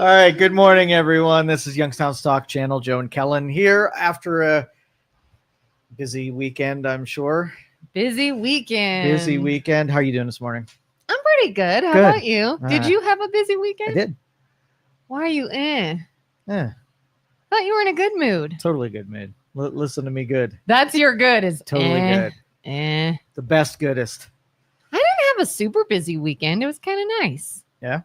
All right, good morning, everyone. This is Youngstown Stock Channel. Joe and Kelin here after a busy weekend, I'm sure. Busy weekend. Busy weekend. How are you doing this morning? I'm pretty good. How Good. about you? Did you have a busy weekend? I did. Why are you Yeah, Thought you were in a good mood. totally good mood. Listen to me good. That's your good. Is Totally good. Eh. The best, goodest. I didn't have a super busy weekend. It was kind of nice. Yeah?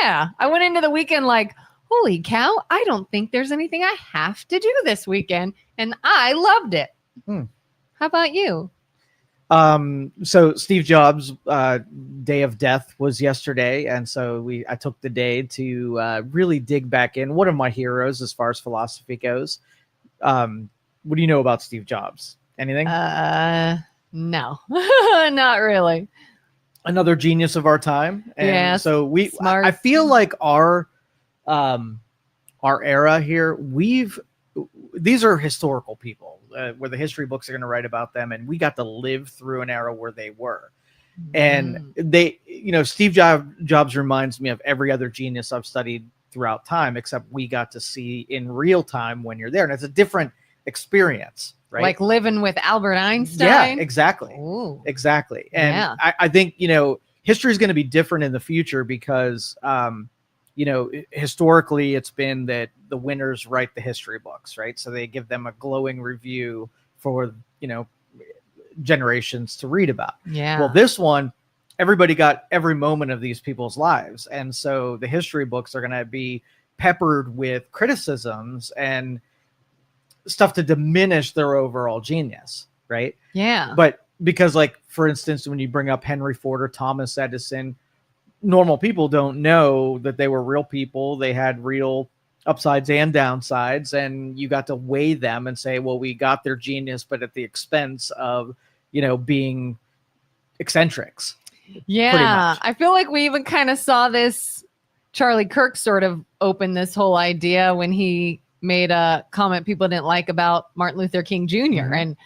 Yeah. I went into the weekend like, holy cow, I don't think there's anything I have to do this weekend. And I loved it. Hmm. How about you? So Steve Jobs' day of death was yesterday, and so I took the day to really dig back in. One of my heroes as far as philosophy goes. What do you know about Steve Jobs? Anything? No, not really. Another genius of our time, and Yeah, so smart. I feel like our era here, these are historical people where the history books are going to write about them, and we got to live through an era where they were. And Steve Jobs reminds me of every other genius I've studied throughout time, except we got to see in real time when you're there, and it's a different experience, right? Like living with Albert Einstein. Yeah, exactly. Ooh. Exactly. And Yeah. I think, history is going to be different in the future because, historically it's been that the winners write the history books, right? So they give them a glowing review for, generations to read about. Yeah. Well, this one, everybody got every moment of these people's lives. And so the history books are going to be peppered with criticisms and stuff to diminish their overall genius, right? Yeah. But because, like, for instance, when you bring up Henry Ford or Thomas Edison, normal people don't know that they were real people. They had real upsides and downsides, and you got to weigh them and say, well, we got their genius, but at the expense of, being eccentrics. Yeah. I feel like we even kind of saw this. Charlie Kirk sort of opened this whole idea when he made a comment people didn't like about Martin Luther King junior Mm-hmm. And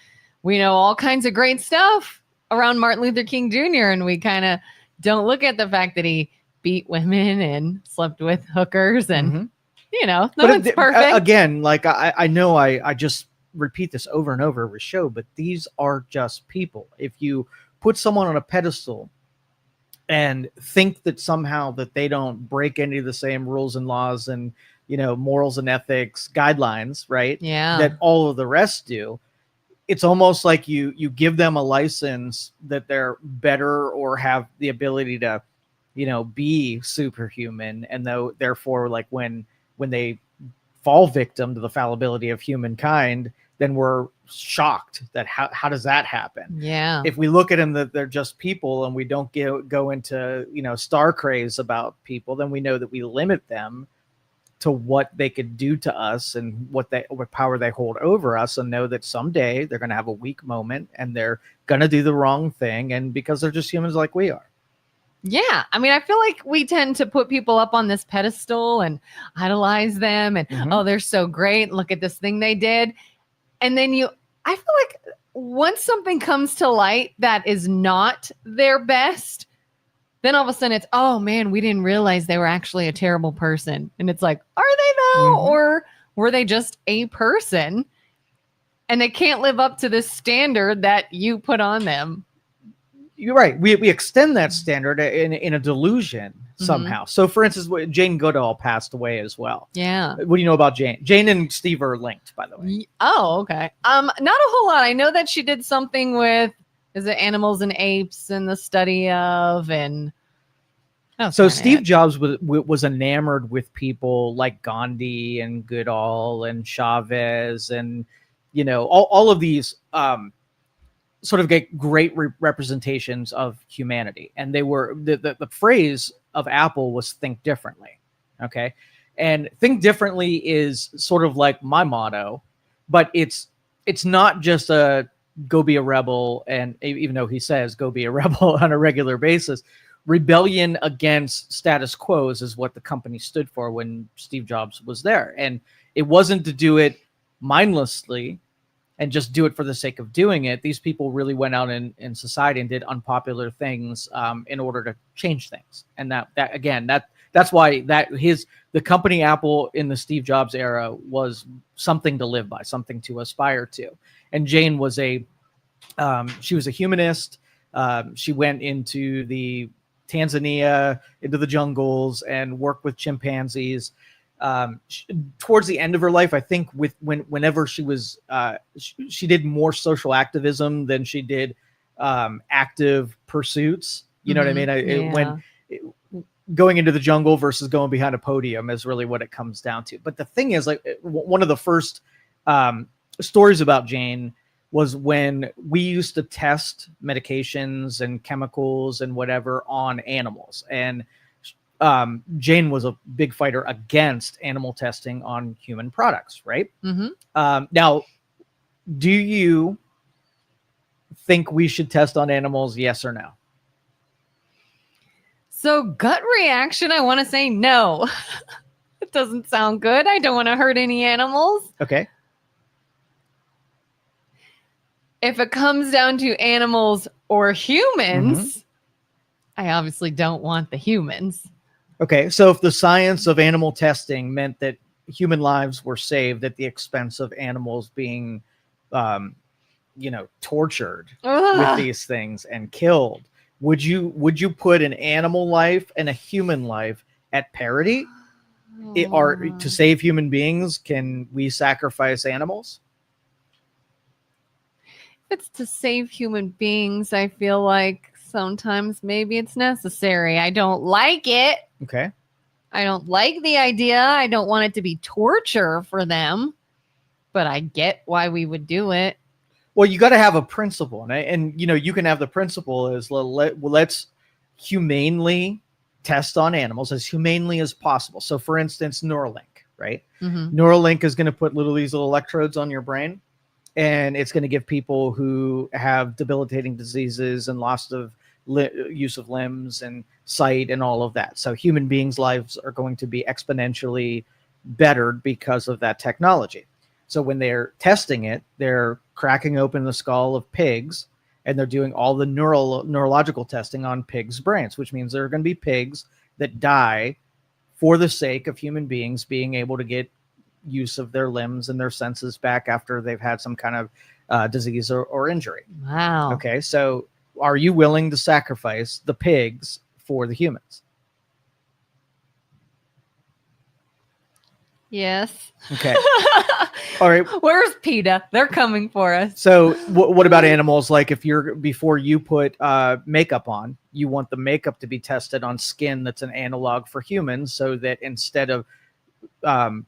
we know all kinds of great stuff around Martin Luther King Jr. And we kind of don't look at the fact that he beat women and slept with hookers and, no one's perfect. Again, like I know I just repeat this over and over every show, but these are just people. If you put someone on a pedestal and think that somehow that they don't break any of the same rules and laws and, morals and ethics guidelines, right? Yeah. That all of the rest do. It's almost like you give them a license that they're better or have the ability to, be superhuman. And therefore, like when they fall victim to the fallibility of humankind, then we're shocked that how does that happen? Yeah. If we look at them that they're just people and we don't go into, star craze about people, then we know that we limit them to what they could do to us and what power they hold over us, and know that someday they're going to have a weak moment and they're going to do the wrong thing. And because they're just humans like we are. Yeah. I mean, I feel like we tend to put people up on this pedestal and idolize them and, oh, they're so great. Look at this thing they did. And then I feel like once something comes to light that is not their best, then all of a sudden it's, oh man, we didn't realize they were actually a terrible person. And it's like, are they though? Or were they just a person and they can't live up to this standard that you put on them? You're right. We extend that standard in a delusion somehow. So for instance, Jane Goodall passed away as well. Yeah. What do you know about Jane? Jane and Steve are linked, by the way. Oh, okay. Not a whole lot. I know that she did something with, is it animals and apes and the study of, and so Steve Jobs was enamored with people like Gandhi and Goodall and Chavez and, all of these sort of great representations of humanity. And they were, the phrase of Apple was think differently. Okay. And think differently is sort of like my motto, but it's not just a go be a rebel. And even though he says go be a rebel on a regular basis, rebellion against status quos is what the company stood for when Steve Jobs was there. And it wasn't to do it mindlessly and just do it for the sake of doing it. These people really went out in society and did unpopular things in order to change things. And that that's why the company Apple in the Steve Jobs era was something to live by, something to aspire to. And Jane was she was a humanist. She went into the Tanzania, into the jungles, and worked with chimpanzees. Towards the end of her life, I think whenever she was, she did more social activism than she did active pursuits. You know what I mean? When going into the jungle versus going behind a podium is really what it comes down to. But the thing is, like, one of the first stories about Jane was when we used to test medications and chemicals and whatever on animals. And Jane was a big fighter against animal testing on human products, right? Now, do you think we should test on animals? Yes or no? So gut reaction, I want to say no. It doesn't sound good. I don't want to hurt any animals. Okay. If it comes down to animals or humans, I obviously don't want the humans. Okay, so if the science of animal testing meant that human lives were saved at the expense of animals being, tortured with these things and killed, would you put an animal life and a human life at parity? Or to save human beings, can we sacrifice animals? If it's to save human beings, I feel like sometimes maybe it's necessary. I don't like it. Okay. I don't like the idea. I don't want it to be torture for them, but I get why we would do it. Well, you got to have a principle, and you can have the principle is let's humanely test on animals as humanely as possible. So, for instance, Neuralink, right? Neuralink is going to put these little electrodes on your brain, and it's going to give people who have debilitating diseases and loss of use of limbs and sight and all of that. So human beings' lives are going to be exponentially bettered because of that technology. So when they're testing it, they're cracking open the skull of pigs, and they're doing all the neurological testing on pigs' brains, which means there are going to be pigs that die for the sake of human beings being able to get use of their limbs and their senses back after they've had some kind of disease or injury. Wow. Okay, so are you willing to sacrifice the pigs for the humans? Yes. Okay. All right. Where's PETA? They're coming for us. So what about animals? Like before you put makeup on, you want the makeup to be tested on skin that's an analog for humans, so that instead of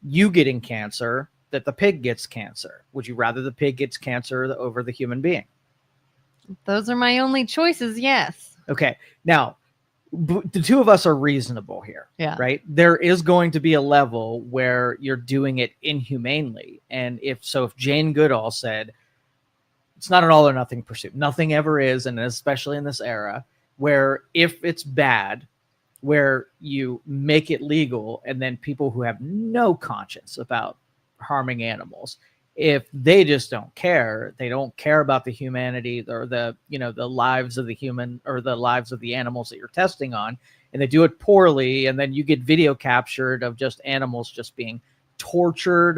you getting cancer, that the pig gets cancer. Would you rather the pig gets cancer over the human being? Those are my only choices. Yes. Okay. Now, the two of us are reasonable here. Yeah. Right. There is going to be a level where you're doing it inhumanely. And if Jane Goodall said it's not an all or nothing pursuit, nothing ever is. And especially in this era where if it's bad, where you make it legal, and then people who have no conscience about harming animals, if they just don't care, they don't care about the humanity or the lives of the human or the lives of the animals that you're testing on, and they do it poorly, and then you get video captured of just animals just being tortured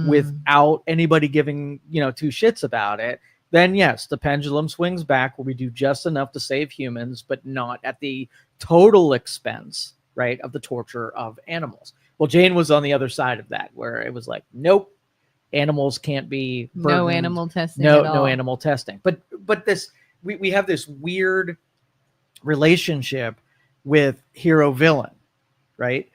without anybody giving two shits about it, then yes, the pendulum swings back where we do just enough to save humans, but not at the total expense, right, of the torture of animals. Well, Jane was on the other side of that, where it was like, nope, animals can't be burdened. No animal testing. No animal testing. But this we have this weird relationship with hero villain, right?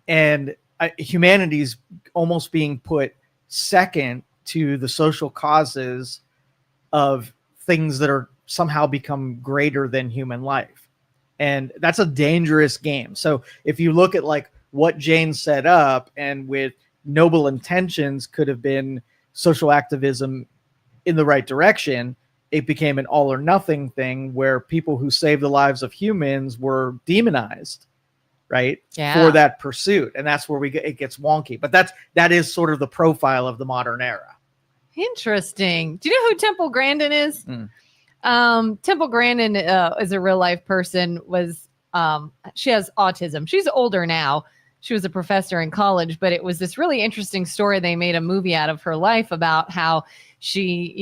And humanity's almost being put second to the social causes of things that are somehow become greater than human life. And that's a dangerous game. So if you look at like what Jane set up, and with noble intentions could have been social activism in the right direction, it became an all or nothing thing where people who saved the lives of humans were demonized, right? Yeah. For that pursuit. And that's where it gets wonky. But that is sort of the profile of the modern era. Interesting. Do you know who Temple Grandin is? Temple Grandin is a real life person, was she has autism. She's older now. She was a professor in college, but it was this really interesting story. They made a movie out of her life about how she,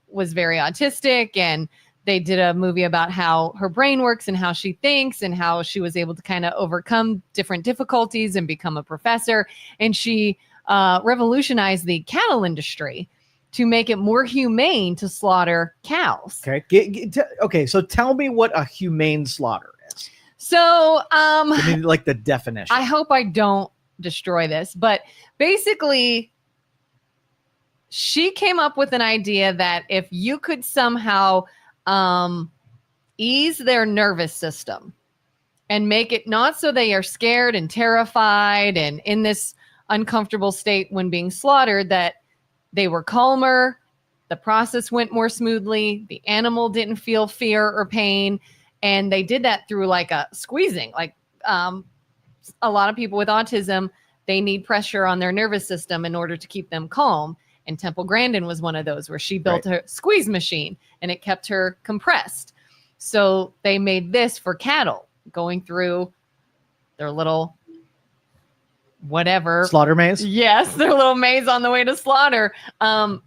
was very autistic, and they did a movie about how her brain works and how she thinks and how she was able to kind of overcome different difficulties and become a professor. And she revolutionized the cattle industry to make it more humane to slaughter cows. Okay. Okay. So tell me what a humane slaughter is. So, I mean, like the definition. I hope I don't destroy this, but basically, she came up with an idea that if you could somehow ease their nervous system and make it not so they are scared and terrified and in this uncomfortable state when being slaughtered, that they were calmer, the process went more smoothly, the animal didn't feel fear or pain, and they did that through like a squeezing. Like a lot of people with autism, they need pressure on their nervous system in order to keep them calm. And Temple Grandin was one of those where she built a squeeze machine and it kept her compressed. So they made this for cattle going through their little whatever. Slaughter maze? Yes, their little maze on the way to slaughter.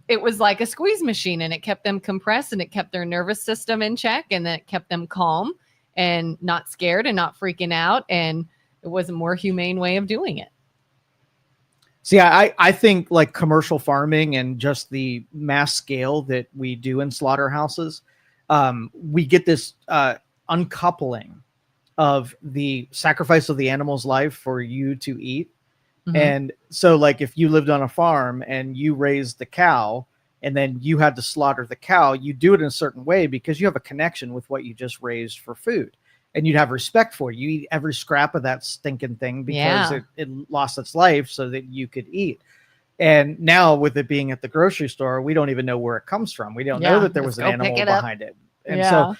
It was like a squeeze machine, and it kept them compressed and it kept their nervous system in check, and then it kept them calm and not scared and not freaking out. And it was a more humane way of doing it. See, I think like commercial farming and just the mass scale that we do in slaughterhouses, we get this uncoupling of the sacrifice of the animal's life for you to eat. Mm-hmm. And so like if you lived on a farm and you raised the cow and then you had to slaughter the cow, you do it in a certain way because you have a connection with what you just raised for food. And you'd have respect for it. You eat every scrap of that stinking thing because it lost its life so that you could eat. And now with it being at the grocery store, we don't even know where it comes from. We don't know that there was an animal behind it. And so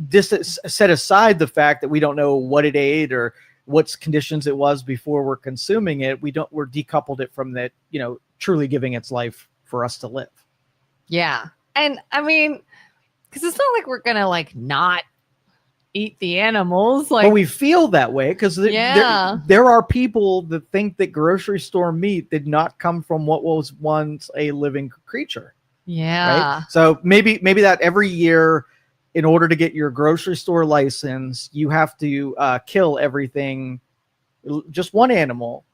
just set aside the fact that we don't know what it ate or what conditions it was before we're consuming it. We're decoupled it from that, truly giving its life for us to live. Yeah. And I mean, because it's not like we're going to like not eat the animals. Like, but we feel that way because there are people that think that grocery store meat did not come from what was once a living creature. Yeah. Right? So maybe that every year, in order to get your grocery store license, you have to kill everything, just one animal,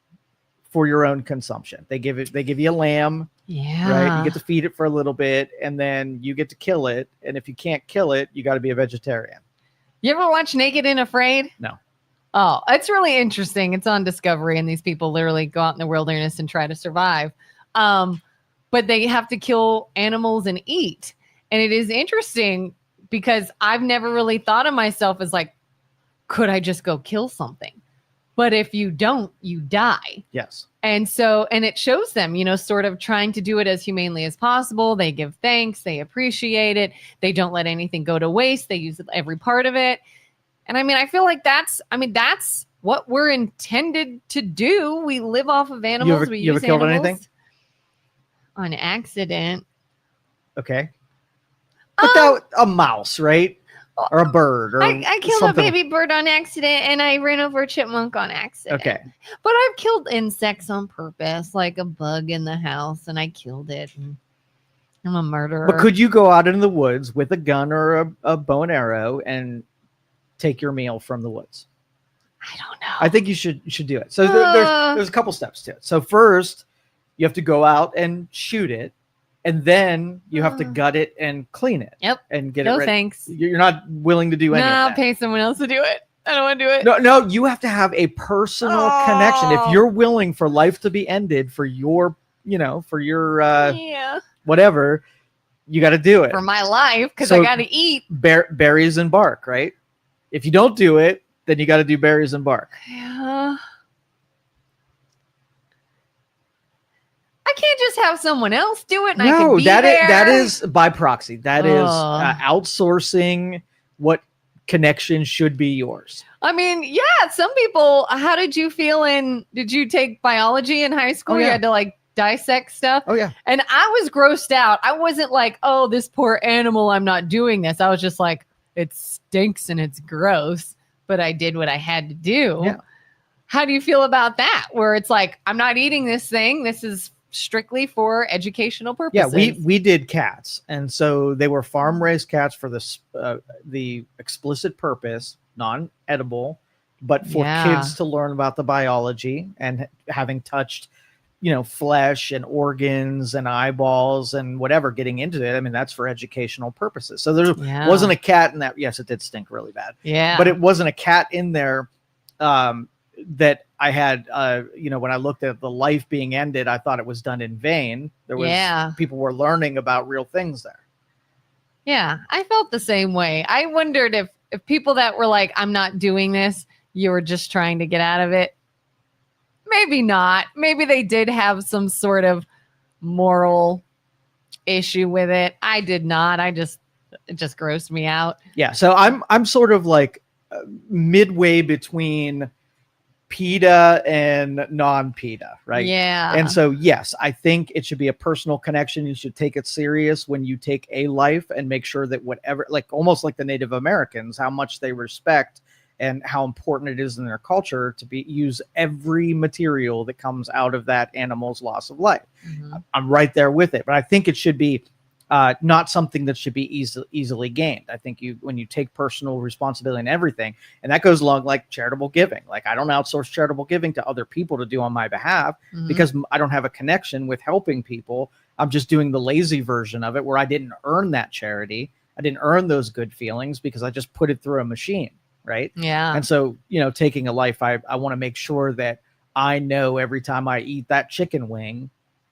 for your own consumption. They give you a lamb. Yeah. Right. You get to feed it for a little bit, and then you get to kill it. And if you can't kill it, you got to be a vegetarian. You ever watch Naked and Afraid? No. Oh, it's really interesting. It's on Discovery, and these people literally go out in the wilderness and try to survive. But they have to kill animals and eat. And it is interesting because I've never really thought of myself as like, could I just go kill something? But if you don't, you die. Yes. And it shows them, sort of trying to do it as humanely as possible. They give thanks. They appreciate it. They don't let anything go to waste. They use every part of it. And I mean, I feel like that's what we're intended to do. We live off of animals. You ever killed anything? On accident. Okay. But a mouse, right? Or a bird, or I killed something. a baby bird on accident, and I ran over a chipmunk on accident. Okay, but I've killed insects on purpose, like a bug in the house, and I killed it. And I'm a murderer. But could you go out in the woods with a gun or a bow and arrow and take your meal from the woods? I don't know. I think you should do it. So there's a couple steps to it. So first, you have to go out and shoot it. And then you have to gut it and clean it. Yep. And get it ready. Thanks. You're not willing to do any of that. I'll pay someone else to do it. I don't want to do it. No, you have to have a personal connection. If you're willing for life to be ended for your, whatever, you got to do it. For my life, because I got to eat. Berries and bark, right? If you don't do it, then you got to do berries and bark. Yeah. I can't just have someone else do it. And I can be there. That is by proxy. That is outsourcing what connection should be yours. I mean, yeah, some people, how did you feel did you take biology in high school? You had to like dissect stuff. Oh yeah. And I was grossed out. I wasn't like, this poor animal, I'm not doing this. I was just like, it stinks and it's gross. but I did what I had to do. Yeah. How do you feel about that? Where it's like, I'm not eating this thing. This is strictly for educational purposes. Yeah, we did cats, and so they were farm raised cats for this the explicit purpose, non-edible, but for kids to learn about the biology and having touched, flesh and organs and eyeballs and whatever, getting into it. I mean, that's for educational purposes. So there wasn't a cat in that. Yes, it did stink really bad. Yeah, but it wasn't a cat in there. That I had, when I looked at the life being ended, I thought it was done in vain. There was people were learning about real things there. Yeah, I felt the same way. I wondered if people that were like, I'm not doing this, you were just trying to get out of it. Maybe not. Maybe they did have some sort of moral issue with it. I did not. It just grossed me out. Yeah. So I'm sort of like midway between PETA and non-PETA, right? Yeah. And so, yes, I think it should be a personal connection. You should take it serious when you take a life and make sure that whatever, like almost like the Native Americans, how much they respect and how important it is in their culture to use every material that comes out of that animal's loss of life. Mm-hmm. I'm right there with it, but I think it should be not something that should be easily gained. I think when you take personal responsibility in everything, and that goes along like charitable giving. Like I don't outsource charitable giving to other people to do on my behalf because I don't have a connection with helping people. I'm just doing the lazy version of it where I didn't earn that charity. I didn't earn those good feelings because I just put it through a machine. Right. Yeah. And so, taking a life, I want to make sure that I know every time I eat that chicken wing,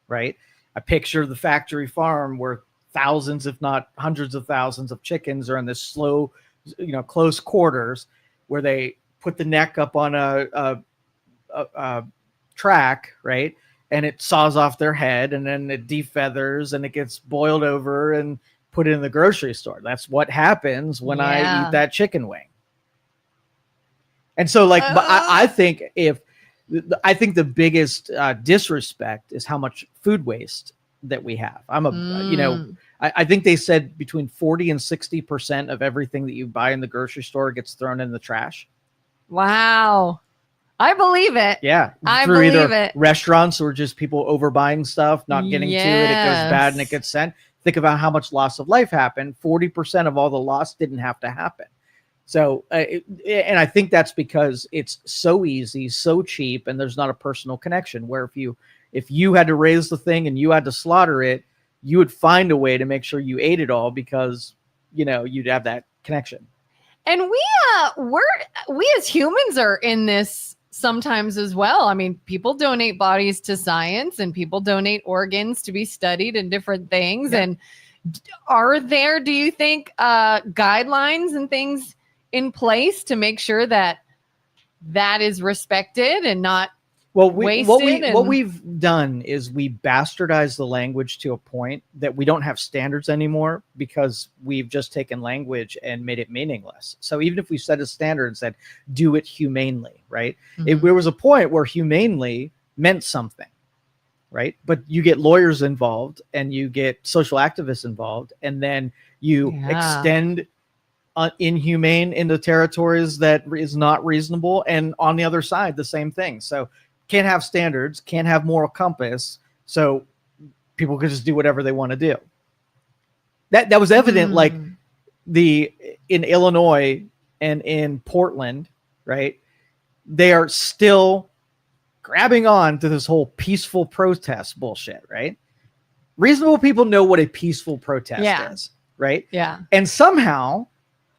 right. I picture the factory farm where thousands, if not hundreds of thousands of chickens are in this slow, close quarters where they put the neck up on a track, right? And it saws off their head and then it defeathers and it gets boiled over and put in the grocery store. That's what happens when I eat that chicken wing. And so I think the biggest disrespect is how much food waste that we have. I think they said between 40 and 60% of everything that you buy in the grocery store gets thrown in the trash. Wow. I believe it. Yeah. I through believe either it. Restaurants or just people overbuying stuff, not getting to it. It goes bad and it gets sent. Think about how much loss of life happened. 40% of all the loss didn't have to happen. So, and I think that's because it's so easy, so cheap, and there's not a personal connection where if you had to raise the thing and you had to slaughter it, you would find a way to make sure you ate it all because, you'd have that connection. And we as humans are in this sometimes as well. I mean, people donate bodies to science and people donate organs to be studied and different things. Yeah. And are there, do you think, guidelines and things in place to make sure that is respected and not wasted? What we've done is we bastardized the language to a point that we don't have standards anymore because we've just taken language and made it meaningless. So even if we set a standard and said, do it humanely, right? Mm-hmm. There was a point where humanely meant something, right? But you get lawyers involved and you get social activists involved, and then you extend inhumane into territories that is not reasonable. And on the other side, the same thing. So can't have standards, can't have moral compass. So people could just do whatever they want to do. That was evident, like in Illinois and in Portland, right? They are still grabbing on to this whole peaceful protest bullshit, right? Reasonable people know what a peaceful protest is, right? Yeah. And somehow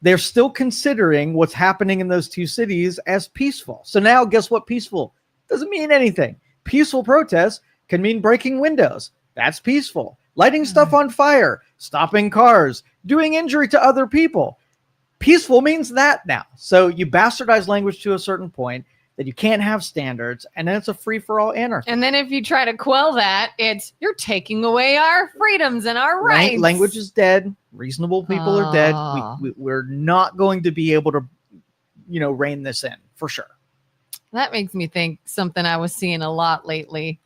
they're still considering what's happening in those two cities as peaceful. So now guess what peaceful doesn't mean anything. Peaceful protest can mean breaking windows. That's peaceful. Lighting stuff on fire, stopping cars, doing injury to other people. Peaceful means that now. So you bastardize language to a certain point that you can't have standards, and then it's a free-for-all anarchy. And then if you try to quell that, you're taking away our freedoms and our rights. Language is dead. Reasonable people are dead. We're not going to be able to, rein this in, for sure. That makes me think something I was seeing a lot lately.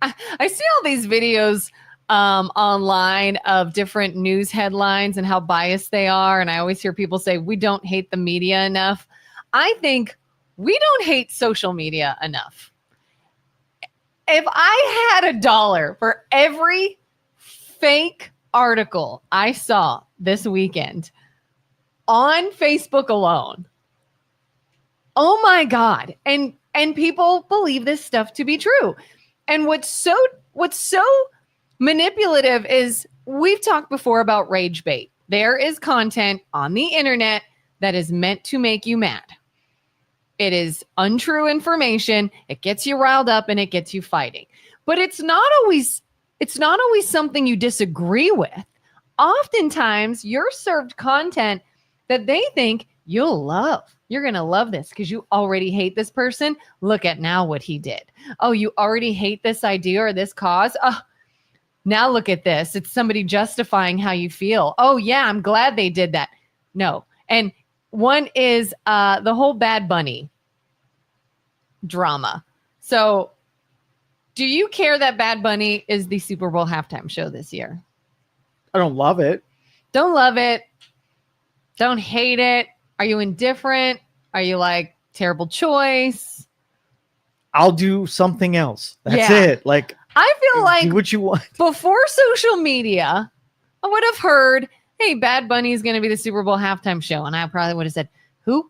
I see all these videos online of different news headlines and how biased they are. And I always hear people say, we don't hate the media enough. I think we don't hate social media enough. If I had $1 for every fake article I saw this weekend on Facebook alone, oh my God. And people believe this stuff to be true. And what's so manipulative is, we've talked before about rage bait. There is content on the internet that is meant to make you mad. It is untrue information. It gets you riled up and it gets you fighting. But it's not always something you disagree with. Oftentimes, you're served content that they think you'll love. You're going to love this because you already hate this person. Look at now what he did. Oh, you already hate this idea or this cause? Oh, now look at this. It's somebody justifying how you feel. Oh, yeah, I'm glad they did that. No. And one is the whole Bad Bunny drama. So do you care that Bad Bunny is the Super Bowl halftime show this year? I don't love it. Don't love it. Don't hate it. Are you indifferent? Are you like, terrible choice? I'll do something else. That's it. Like, I feel like do what you want. Before social media, I would have heard, hey, Bad Bunny is going to be the Super Bowl halftime show. And I probably would have said, who?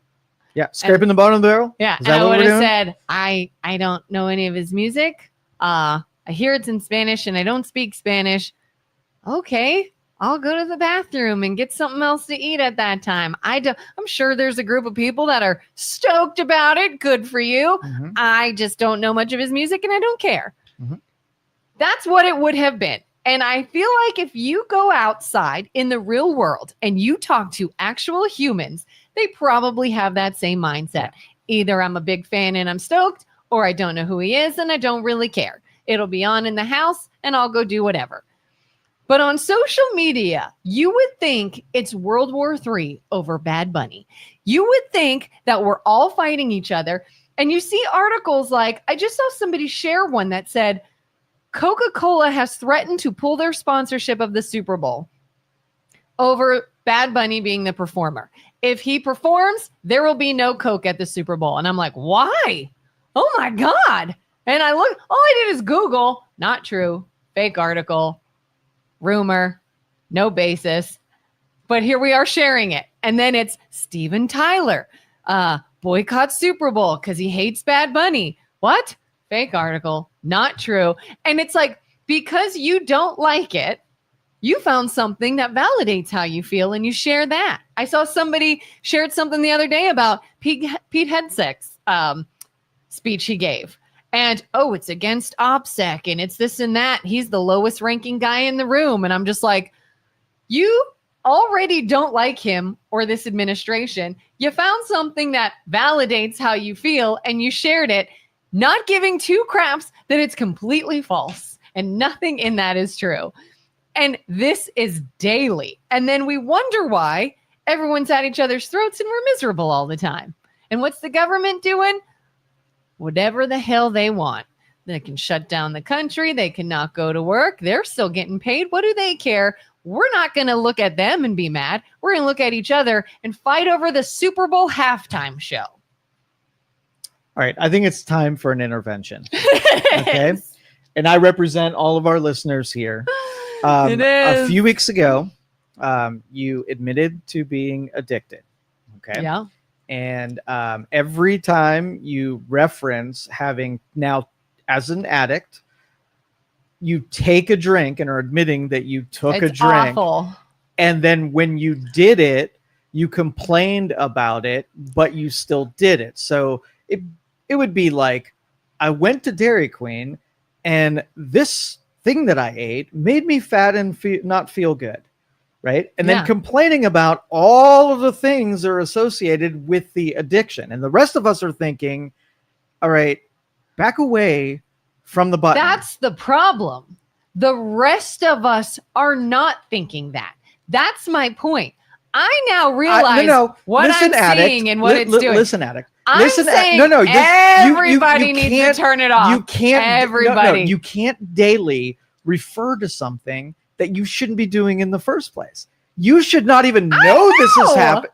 Yeah. Scraping the bottom of the barrel. Yeah. And I would have said, I don't know any of his music. I hear it's in Spanish and I don't speak Spanish. Okay. I'll go to the bathroom and get something else to eat at that time. I'm sure there's a group of people that are stoked about it. Good for you. Mm-hmm. I just don't know much of his music and I don't care. Mm-hmm. That's what it would have been. And I feel like if you go outside in the real world and you talk to actual humans, they probably have that same mindset. Either I'm a big fan and I'm stoked, or I don't know who he is and I don't really care. It'll be on in the house and I'll go do whatever. But on social media, you would think it's World War III over Bad Bunny. You would think that we're all fighting each other. And you see articles like, I just saw somebody share one that said, Coca-Cola has threatened to pull their sponsorship of the Super Bowl over Bad Bunny being the performer. If he performs, there will be no Coke at the Super Bowl. And I'm like, why? Oh my God. And I look, all I did is Google, not true, fake article. Rumor, no basis, but here we are sharing it. And then it's Steven Tyler, boycott Super Bowl because he hates Bad Bunny. What? Fake article, not true. And it's like, because you don't like it, you found something that validates how you feel and you share that. I saw somebody shared something the other day about Pete Hegseth's speech he gave. And, it's against OPSEC and it's this and that. He's the lowest ranking guy in the room. And I'm just like, you already don't like him or this administration. You found something that validates how you feel and you shared it, not giving two craps that it's completely false and nothing in that is true. And this is daily. And then we wonder why everyone's at each other's throats and we're miserable all the time. And what's the government doing? Whatever the hell they want. They can shut down the country. They cannot go to work. They're still getting paid. What do they care? We're not going to look at them and be mad. We're going to look at each other and fight over the Super Bowl halftime show. All right. I think it's time for an intervention. Okay. And I represent all of our listeners here. It is. A few weeks ago, you admitted to being addicted. Okay. Yeah. And every time you reference having now, as an addict, you take a drink and are admitting that you took a drink. Awful. And then when you did it, you complained about it, but you still did it. So it would be like, I went to Dairy Queen and this thing that I ate made me fat and not feel good. Right. And then complaining about all of the things that are associated with the addiction. And the rest of us are thinking, all right, back away from the button. That's the problem. The rest of us are not thinking that. That's my point. I now realize what I'm seeing and what it's doing. Listen, addict. I'm saying everybody needs to turn it off. You can't. Everybody. You can't daily refer to something that you shouldn't be doing in the first place. You should not even know this is happening.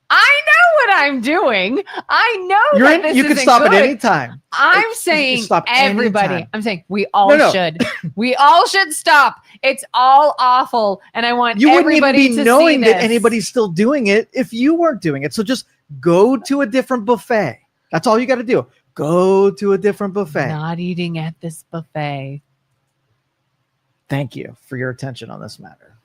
I know what I'm doing. I know You're that in, this you can isn't stop good. at any time. I'm saying stop everybody. anytime. I'm saying we all should. We all should stop. It's all awful, and I want you wouldn't even everybody be to knowing see that anybody's still doing it if you weren't doing it. So just go to a different buffet. That's all you got to do. Go to a different buffet. Not eating at this buffet. Thank you for your attention on this matter.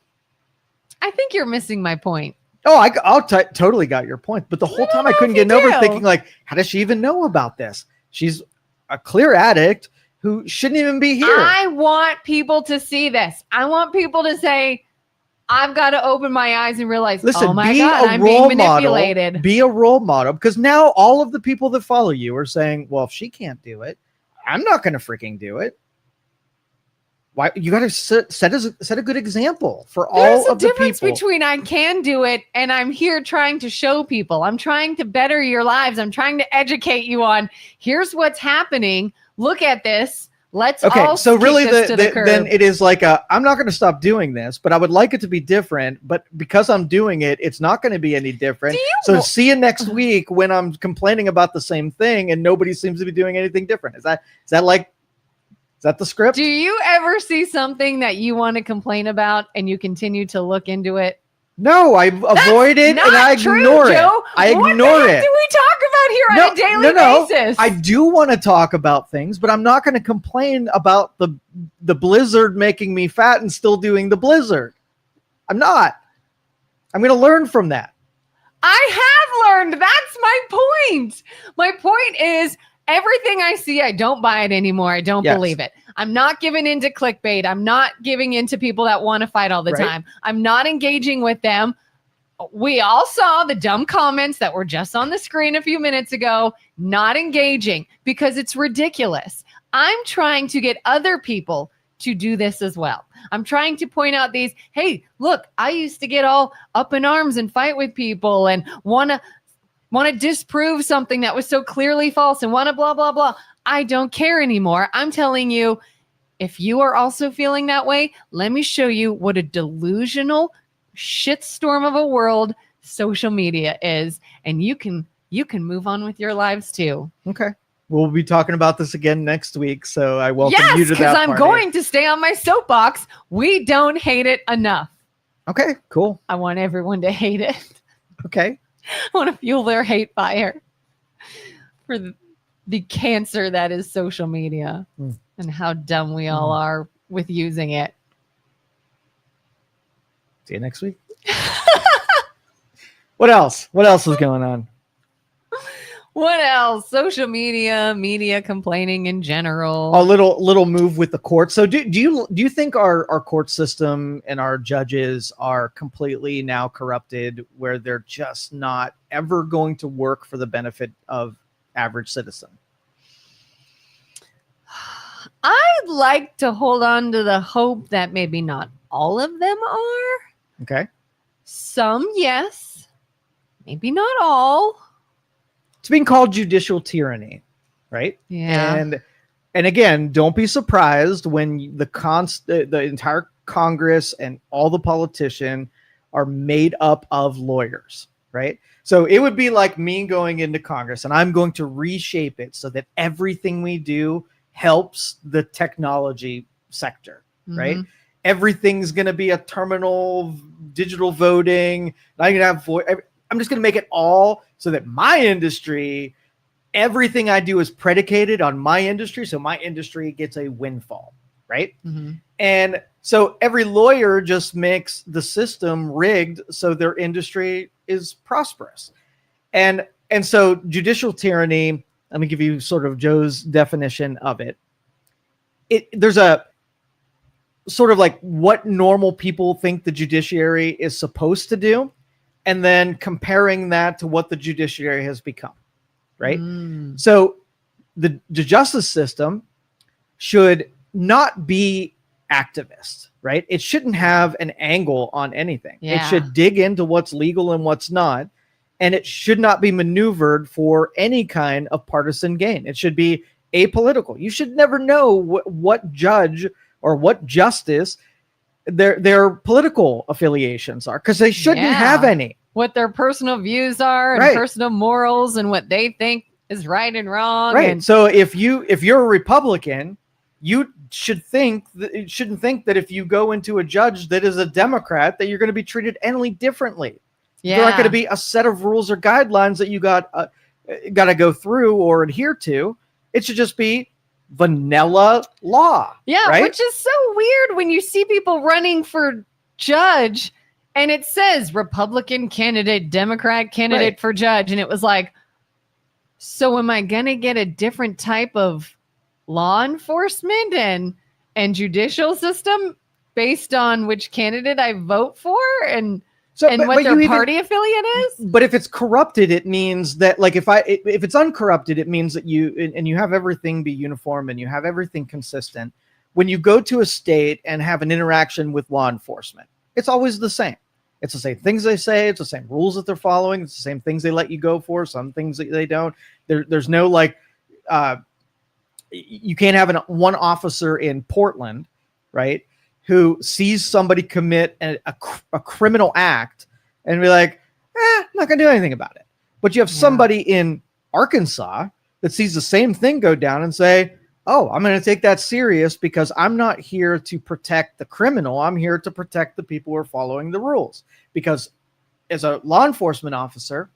I think you're missing my point. Oh, I'll totally got your point. But the whole time I couldn't get over thinking, like, how does she even know about this? She's a clear addict who shouldn't even be here. I want people to see this. I want people to say, I've got to open my eyes and realize, listen, oh my be God, a I'm role being manipulated. model. Be a role model, because now all of the people that follow you are saying, well, if she can't do it, I'm not going to freaking do it. Why? You got to set a good example for all of the people. There's a difference between I can do it and I'm here trying to show people. I'm trying to better your lives. I'm trying to educate you on here's what's happening. Look at this. Let's all so really the then it is like I'm not going to stop doing this, but I would like it to be different. But because I'm doing it, it's not going to be any different. So see you next week when I'm complaining about the same thing and nobody seems to be doing anything different. Is that the script? Do you ever see something that you want to complain about and you continue to look into it? No, I avoid it and I ignore it. I ignore it. What do we talk about here on a daily basis? I do want to talk about things, but I'm not going to complain about the blizzard making me fat and still doing the blizzard. I'm not. I'm going to learn from that. I have learned. That's my point. My point is everything I see, I don't buy it anymore. I don't believe it. I'm not giving into clickbait. I'm not giving into people that want to fight all the time. I'm not engaging with them. We all saw the dumb comments that were just on the screen a few minutes ago, not engaging because it's ridiculous. I'm trying to get other people to do this as well. I'm trying to point out these, hey, look, I used to get all up in arms and fight with people and want to disprove something that was so clearly false and want to blah, blah, blah. I don't care anymore. I'm telling you, if you are also feeling that way, let me show you what a delusional shitstorm of a world social media is. And you can move on with your lives too. Okay. We'll be talking about this again next week. So I welcome you to that. Yes, because I'm going to stay on my soapbox. We don't hate it enough. Okay, cool. I want everyone to hate it. Okay. I want to fuel their hate fire for the cancer that is social media and how dumb we all are with using it. See you next week. What else? What else is going on? What else? Social media complaining in general. A little move with the court. So do you think our court system and our judges are completely now corrupted, where they're just not ever going to work for the benefit of average citizen? I'd like to hold on to the hope that maybe not all of them are. Okay. Some, yes. Maybe not all. It's being called judicial tyranny, right? Yeah. And again, don't be surprised when the entire Congress and all the politicians are made up of lawyers, right? So it would be like me going into Congress and I'm going to reshape it so that everything we do helps the technology sector, right? Everything's going to be a terminal, digital voting. I'm just going to make it all so that my industry, everything I do is predicated on my industry. So my industry gets a windfall, right? And so every lawyer just makes the system rigged so their industry is prosperous. And so judicial tyranny, let me give you sort of Joe's definition of it. There's a sort of like what normal people think the judiciary is supposed to do, and then comparing that to what the judiciary has become, right? So the justice system should not be activist, right? It shouldn't have an angle on anything. It should dig into what's legal and what's not, and it should not be maneuvered for any kind of partisan gain. It should be apolitical. You should never know what judge or what justice their political affiliations are, because they shouldn't have any. What their personal views are and personal morals and what they think is right and wrong. Right. And so if you're a Republican, you shouldn't think that if you go into a judge that is a Democrat, that you're going to be treated any differently. Yeah. There aren't going to be a set of rules or guidelines that you got to go through or adhere to. It should just be vanilla law. Yeah, right? Which is so weird when you see people running for judge and it says Republican candidate, Democrat candidate for judge. And it was like, so am I going to get a different type of law enforcement and judicial system based on which candidate I vote for and what their party affiliate is? But if it's corrupted, it means that, like, if it's uncorrupted, it means that you have everything be uniform and you have everything consistent. When you go to a state and have an interaction with law enforcement, it's always the same. It's the same things they say. It's the same rules that they're following. It's the same things they let you go for. Some things that they don't. There's no you can't have one officer in Portland, right, who sees somebody commit a criminal act and be like, I'm not going to do anything about it. But you have somebody in Arkansas that sees the same thing go down and say, oh, I'm going to take that serious because I'm not here to protect the criminal. I'm here to protect the people who are following the rules. Because as a law enforcement officer,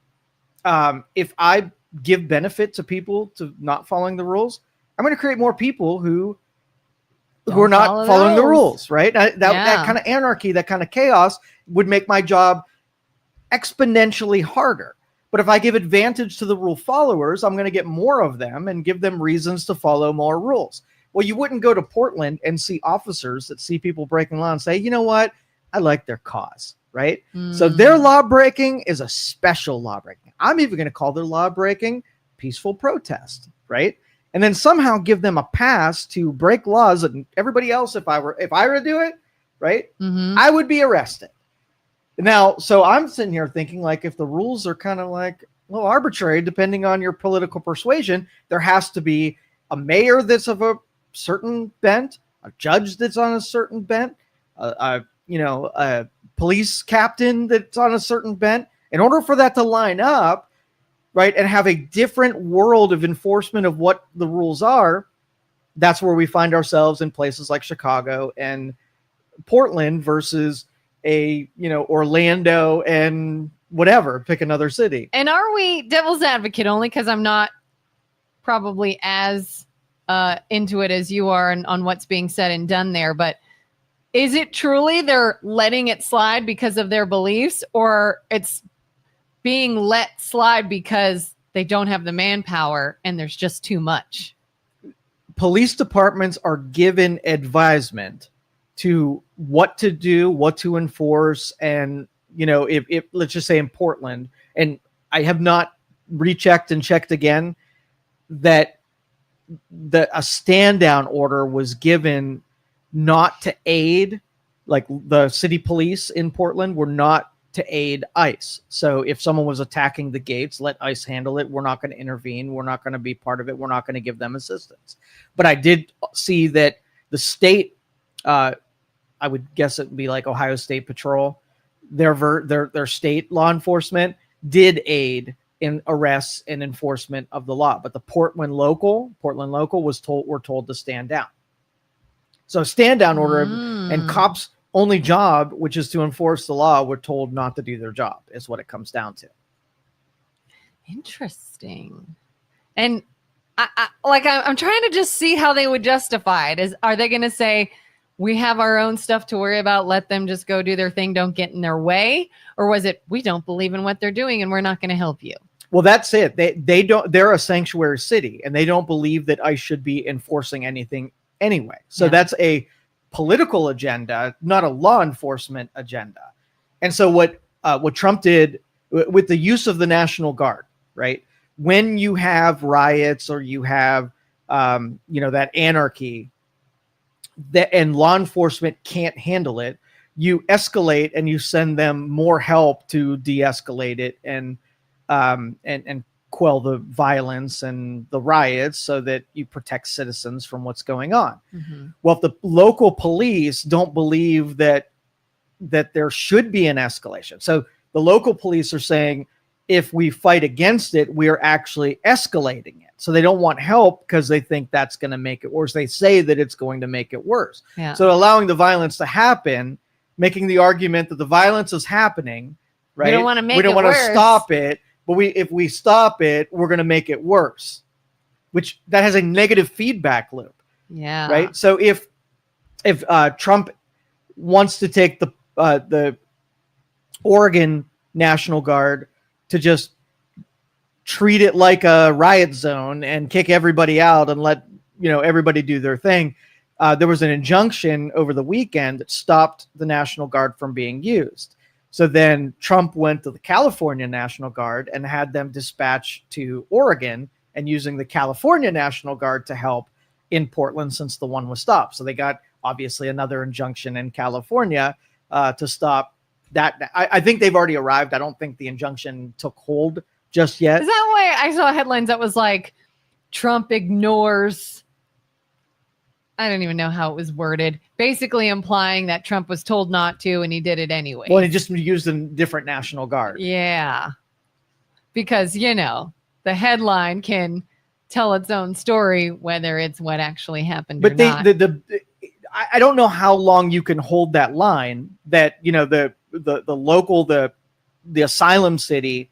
if I give benefit to people to not following the rules, I'm going to create more people who are not following the rules, right? That kind of anarchy, that kind of chaos would make my job exponentially harder. But if I give advantage to the rule followers, I'm going to get more of them and give them reasons to follow more rules. Well, you wouldn't go to Portland and see officers that see people breaking law and say, you know what? I like their cause, right? So their law breaking is a special law breaking. I'm even going to call their law breaking peaceful protest, right? And then somehow give them a pass to break laws that everybody else, if I were to do it, right, I would be arrested. Now, so I'm sitting here thinking, like, if the rules are kind of like a little arbitrary, depending on your political persuasion, there has to be a mayor that's of a certain bent, a judge that's on a certain bent, a police captain that's on a certain bent. In order for that to line up, right, and have a different world of enforcement of what the rules are, that's where we find ourselves in places like Chicago and Portland versus Orlando and whatever, pick another city. And are we devil's advocate only because I'm not probably as into it as you are on what's being said and done there, but is it truly they're letting it slide because of their beliefs, or it's being let slide because they don't have the manpower and there's just too much? Police departments are given advisement to what to do, what to enforce. And, if let's just say in Portland, and I have not rechecked and checked again, that a stand down order was given not to aid, like the city police in Portland were not to aid ICE. So if someone was attacking the gates, let ICE handle it. We're not going to intervene. We're not going to be part of it. We're not going to give them assistance. But I did see that the state, I would guess it would be like Ohio State Patrol, their state law enforcement did aid in arrests and enforcement of the law. But the Portland local were told to stand down. So stand down order and cops' only job, which is to enforce the law, were told not to do their job, is what it comes down to. Interesting. And I'm trying to just see how they would justify it. Are they going to say, we have our own stuff to worry about, let them just go do their thing, don't get in their way? Or was it, we don't believe in what they're doing and we're not going to help you? Well, that's it. They're a sanctuary city and they don't believe that ICE should be enforcing anything anyway. So that's a political agenda, not a law enforcement agenda. And so what Trump did with the use of the National Guard, right? When you have riots or you have, that anarchy, and law enforcement can't handle it, you escalate and you send them more help to de-escalate it and quell the violence and the riots so that you protect citizens from what's going on. Mm-hmm. Well, if the local police don't believe that there should be an escalation, so the local police are saying, if we fight against it, we're actually escalating it. So they don't want help because they think that's going to make it worse. They say that it's going to make it worse. Yeah. So allowing the violence to happen, making the argument that the violence is happening, right? We don't want to make we don't it want worse. to stop it, but if we stop it, we're going to make it worse, which that has a negative feedback loop. Yeah. Right. So if Trump wants to take the Oregon National Guard to just treat it like a riot zone and kick everybody out and let everybody do their thing, there was an injunction over the weekend that stopped the National Guard from being used. So then Trump went to the California National Guard and had them dispatched to Oregon, and using the California National Guard to help in Portland since the one was stopped. So they got obviously another injunction in California to stop that. I think they've already arrived. I don't think the injunction took hold just yet. Is that why I saw headlines that was like, Trump ignores, I don't even know how it was worded, basically implying that Trump was told not to and he did it anyway. Well, he just used a different National Guard. Yeah. Because, the headline can tell its own story, whether it's what actually happened or not. I don't know how long you can hold that line that, the local, the asylum city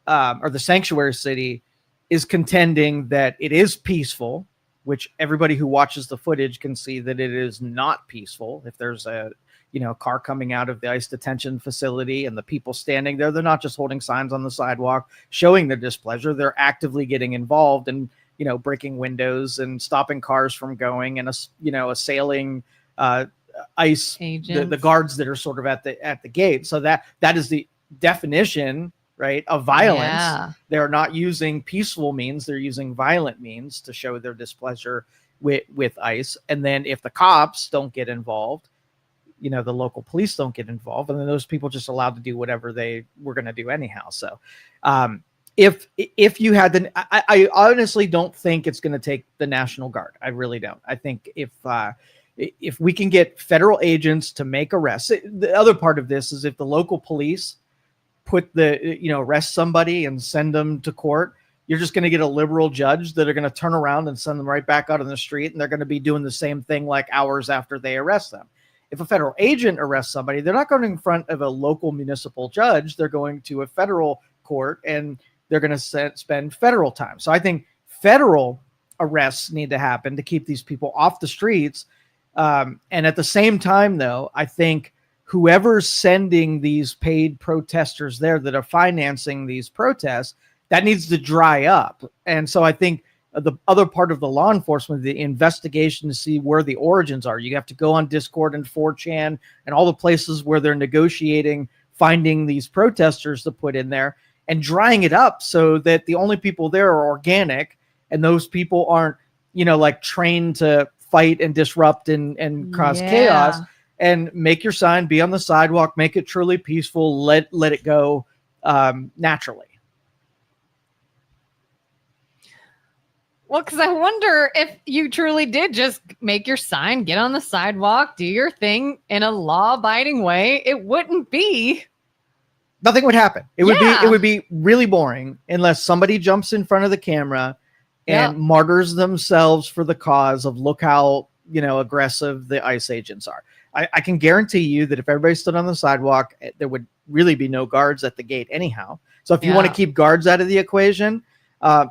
or the sanctuary city is contending that it is peaceful, which everybody who watches the footage can see that it is not peaceful. If there's a car coming out of the ICE detention facility and the people standing there, they're not just holding signs on the sidewalk showing their displeasure. They're actively getting involved and, breaking windows and stopping cars from going and, assailing ICE, the guards that are sort of at the gate. So that is the definition, right, of violence. Yeah. They're not using peaceful means. They're using violent means to show their displeasure with ICE. And then if the cops don't get involved, the local police don't get involved, and then those people just allowed to do whatever they were going to do anyhow. So if you had I honestly don't think it's going to take the National Guard. I really don't. I think if we can get federal agents to make arrests, the other part of this is if the local police arrest somebody and send them to court, you're just going to get a liberal judge that are going to turn around and send them right back out on the street. And they're going to be doing the same thing like hours after they arrest them. If a federal agent arrests somebody, they're not going in front of a local municipal judge. They're going to a federal court and they're going to spend federal time. So I think federal arrests need to happen to keep these people off the streets. And at the same time, though, I think whoever's sending these paid protesters there that are financing these protests, that needs to dry up. And so I think the other part of the law enforcement, the investigation to see where the origins are. You have to go on Discord and 4chan and all the places where they're negotiating, finding these protesters to put in there and drying it up so that the only people there are organic and those people aren't, trained to fight and disrupt and cause chaos. And make your sign, be on the sidewalk, make it truly peaceful, let it go naturally. Well, because I wonder if you truly did just make your sign, get on the sidewalk, do your thing in a law-abiding way, it wouldn't be. Nothing would happen. It would be really boring unless somebody jumps in front of the camera and martyrs themselves for the cause of look how aggressive the ICE agents are. I can guarantee you that if everybody stood on the sidewalk, there would really be no guards at the gate anyhow. So if you want to keep guards out of the equation,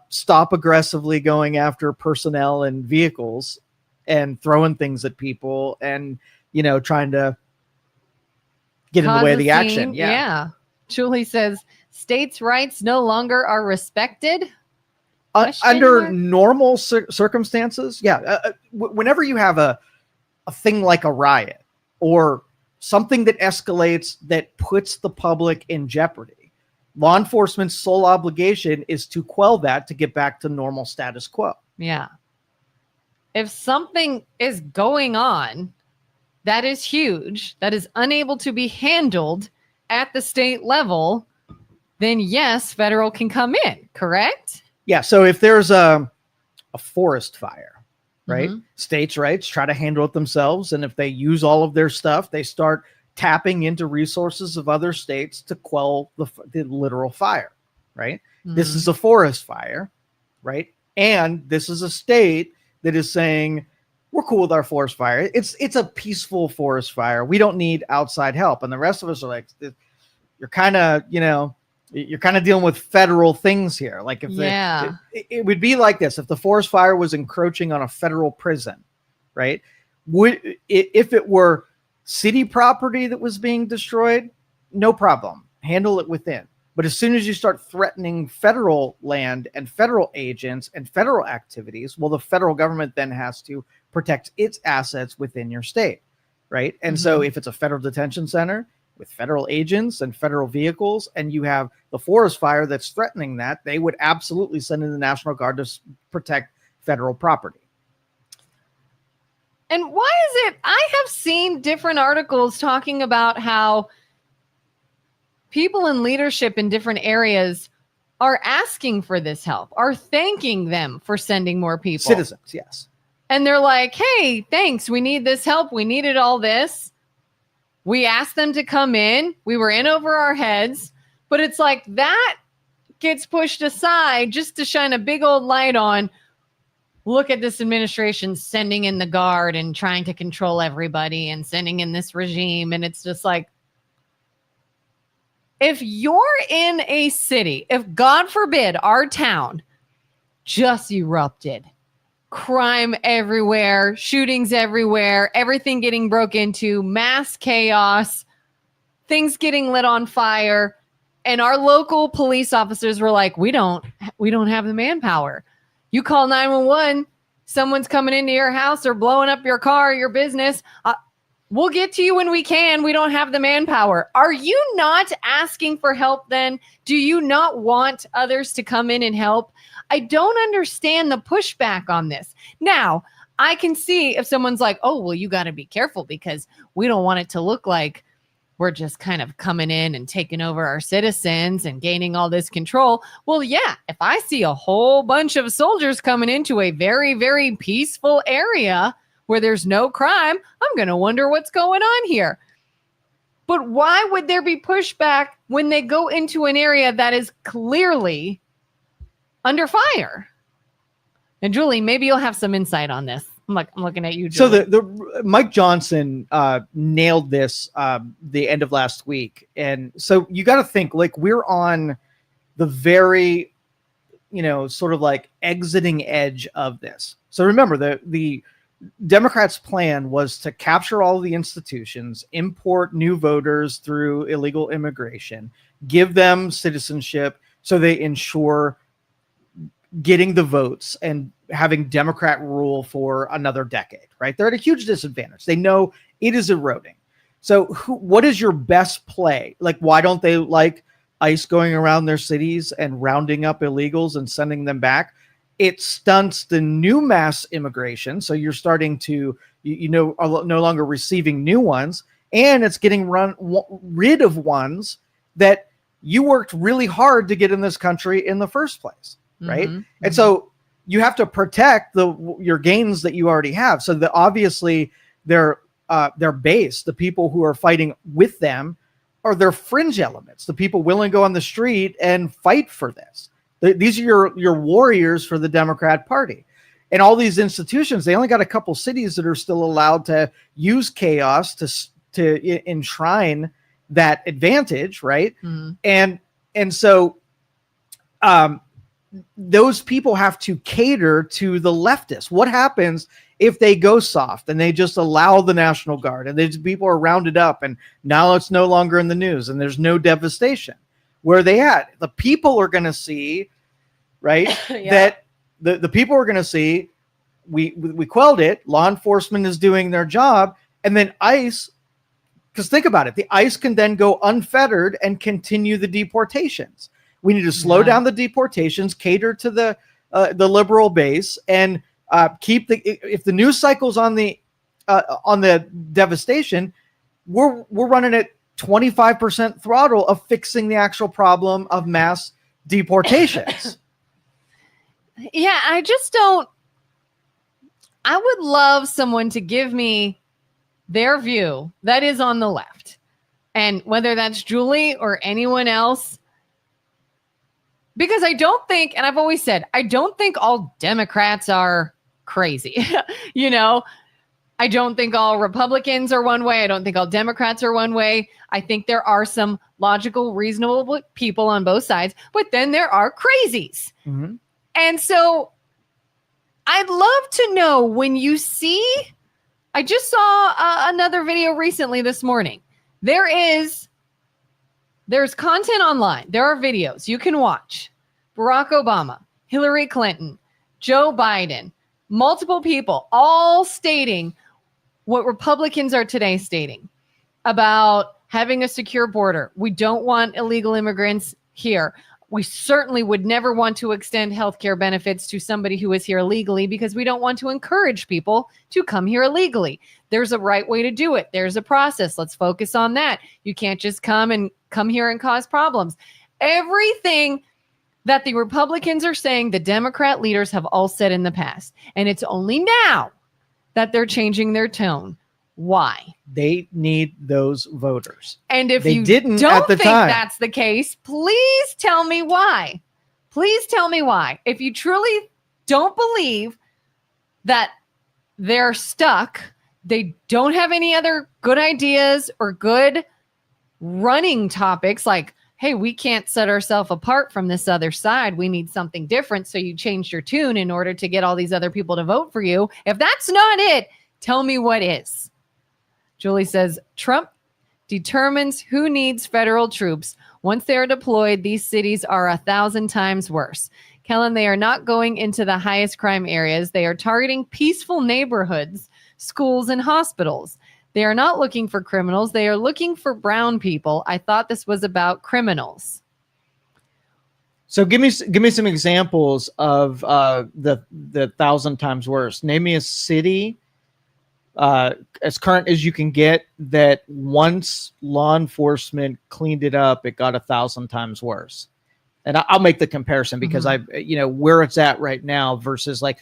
stop aggressively going after personnel and vehicles and throwing things at people and, trying to get in the way of the action. Yeah. Julie says, states' rights no longer are respected. Under normal circumstances. Yeah. Whenever you have a thing like a riot or something that escalates that puts the public in jeopardy, law enforcement's sole obligation is to quell that to get back to normal status quo. Yeah. If something is going on that is huge, that is unable to be handled at the state level, then yes, federal can come in, correct? Yeah. So if there's a forest fire, right? Mm-hmm. States' rights try to handle it themselves. And if they use all of their stuff, they start tapping into resources of other states to quell the literal fire, right? Mm-hmm. This is a forest fire, right? And this is a state that is saying, we're cool with our forest fire. It's a peaceful forest fire. We don't need outside help. And the rest of us are like, you're kind of, you're kind of dealing with federal things here. Like if it would be like this, if the forest fire was encroaching on a federal prison, right? If it were city property that was being destroyed, no problem. Handle it within. But as soon as you start threatening federal land and federal agents and federal activities, well, the federal government then has to protect its assets within your state, right? And so if it's a federal detention center with federal agents and federal vehicles, and you have the forest fire that's threatening that, they would absolutely send in the National Guard to protect federal property. And why is it, I have seen different articles talking about how people in leadership in different areas are asking for this help, are thanking them for sending more people. Citizens, yes. And they're like, hey, thanks. We need this help. We needed all this. We asked them to come in. We were in over our heads. But it's like that gets pushed aside just to shine a big old light on, look at this administration sending in the guard and trying to control everybody and sending in this regime. And it's just like, if you're in a city, if God forbid our town just erupted, crime everywhere, shootings everywhere, everything getting broke into, mass chaos, things getting lit on fire, and our local police officers were like, we don't have the manpower. You call 911, someone's coming into your house or blowing up your car, your business. We'll get to you when we can. We don't have the manpower. Are you not asking for help then? Do you not want others to come in and help? I don't understand the pushback on this. Now, I can see if someone's like, oh, well, you got to be careful because we don't want it to look like we're just kind of coming in and taking over our citizens and gaining all this control. Well, yeah, if I see a whole bunch of soldiers coming into a very, very peaceful area where there's no crime, I'm going to wonder what's going on here. But why would there be pushback when they go into an area that is clearly under fire? And Julie, maybe you'll have some insight on this. I'm looking at you, Julie. So the Mike Johnson nailed this the end of last week. And so you got to think, like, we're on the very, sort of like exiting edge of this. So remember, the Democrats' plan was to capture all of the institutions, import new voters through illegal immigration, give them citizenship so they ensure getting the votes and having Democrat rule for another decade, right? They're at a huge disadvantage. They know it is eroding. So what is your best play? Like, why don't they like ICE going around their cities and rounding up illegals and sending them back? It stunts the new mass immigration. So you're starting to, are no longer receiving new ones, and it's getting rid of ones that you worked really hard to get in this country in the first place. Right. Mm-hmm. And so you have to protect your gains that you already have. So obviously their base, the people who are fighting with them, are their fringe elements, the people willing to go on the street and fight for this. These are your warriors for the Democrat Party. And all these institutions, they only got a couple cities that are still allowed to use chaos to enshrine that advantage, right? Mm-hmm. And so those people have to cater to the leftists. What happens if they go soft and they just allow the National Guard and these people are rounded up and now it's no longer in the news and there's no devastation? Where are they at? The people are going to see, right? Yeah. That the people are going to see we quelled it. Law enforcement is doing their job. And then ICE, because think about it, the ICE can then go unfettered and continue the deportations. We need to slow down the deportations, cater to the liberal base, and keep if the news cycle's on the devastation, we're running it 25% throttle of fixing the actual problem of mass deportations. Yeah, I just don't. I would love someone to give me their view that is on the left. And whether that's Julie or anyone else, because I don't think, and I've always said, I don't think all Democrats are crazy. You know, I don't think all Republicans are one way. I don't think all Democrats are one way. I think there are some logical, reasonable people on both sides, but then there are crazies. Mm-hmm. And so I'd love to know when you see, I just saw another video recently this morning. There's content online. There are videos you can watch. Barack Obama, Hillary Clinton, Joe Biden, multiple people all stating what Republicans are today stating about having a secure border. We don't want illegal immigrants here. We certainly would never want to extend healthcare benefits to somebody who is here illegally because we don't want to encourage people to come here illegally. There's a right way to do it. There's a process. Let's focus on that. You can't just come here and cause problems. Everything that the Republicans are saying, the Democrat leaders have all said in the past. And it's only now that they're changing their tone. Why? They need those voters. And if they you didn't don't at the think time. That's the case, please tell me why. Please tell me why. If you truly don't believe that they're stuck, they don't have any other good ideas or good running topics like, hey, we can't set ourselves apart from this other side. We need something different. So you changed your tune in order to get all these other people to vote for you. If that's not it, tell me what is. Julie says, Trump determines who needs federal troops. Once they are deployed, these cities are 1,000 times worse. Kelin, they are not going into the highest crime areas. They are targeting peaceful neighborhoods, schools, and hospitals. They are not looking for criminals. They are looking for brown people. I thought this was about criminals. So give me some examples of the 1,000 times worse. Name me a city as current as you can get that once law enforcement cleaned it up, it got 1,000 times worse. And I'll make the comparison because where it's at right now versus like,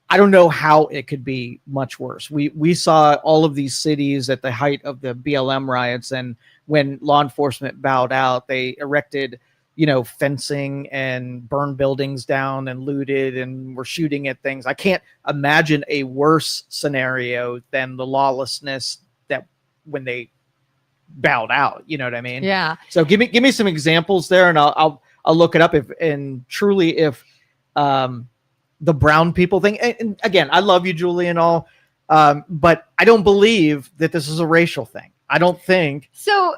I don't know how it could be much worse. We saw all of these cities at the height of the BLM riots, and when law enforcement bowed out, they erected, fencing and burned buildings down and looted and were shooting at things. I can't imagine a worse scenario than the lawlessness that when they bowed out. You know what I mean? Yeah. So give me some examples there, and I'll look it up if the brown people thing. And again, I love you, Julie, and all, but I don't believe that this is a racial thing. I don't think so.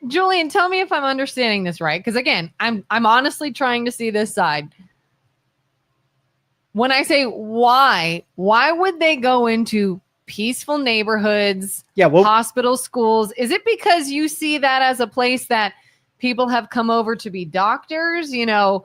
Julian, tell me if I'm understanding this right. Because again, I'm honestly trying to see this side. When I say why would they go into peaceful neighborhoods, hospitals, schools? Is it because you see that as a place that people have come over to be doctors? A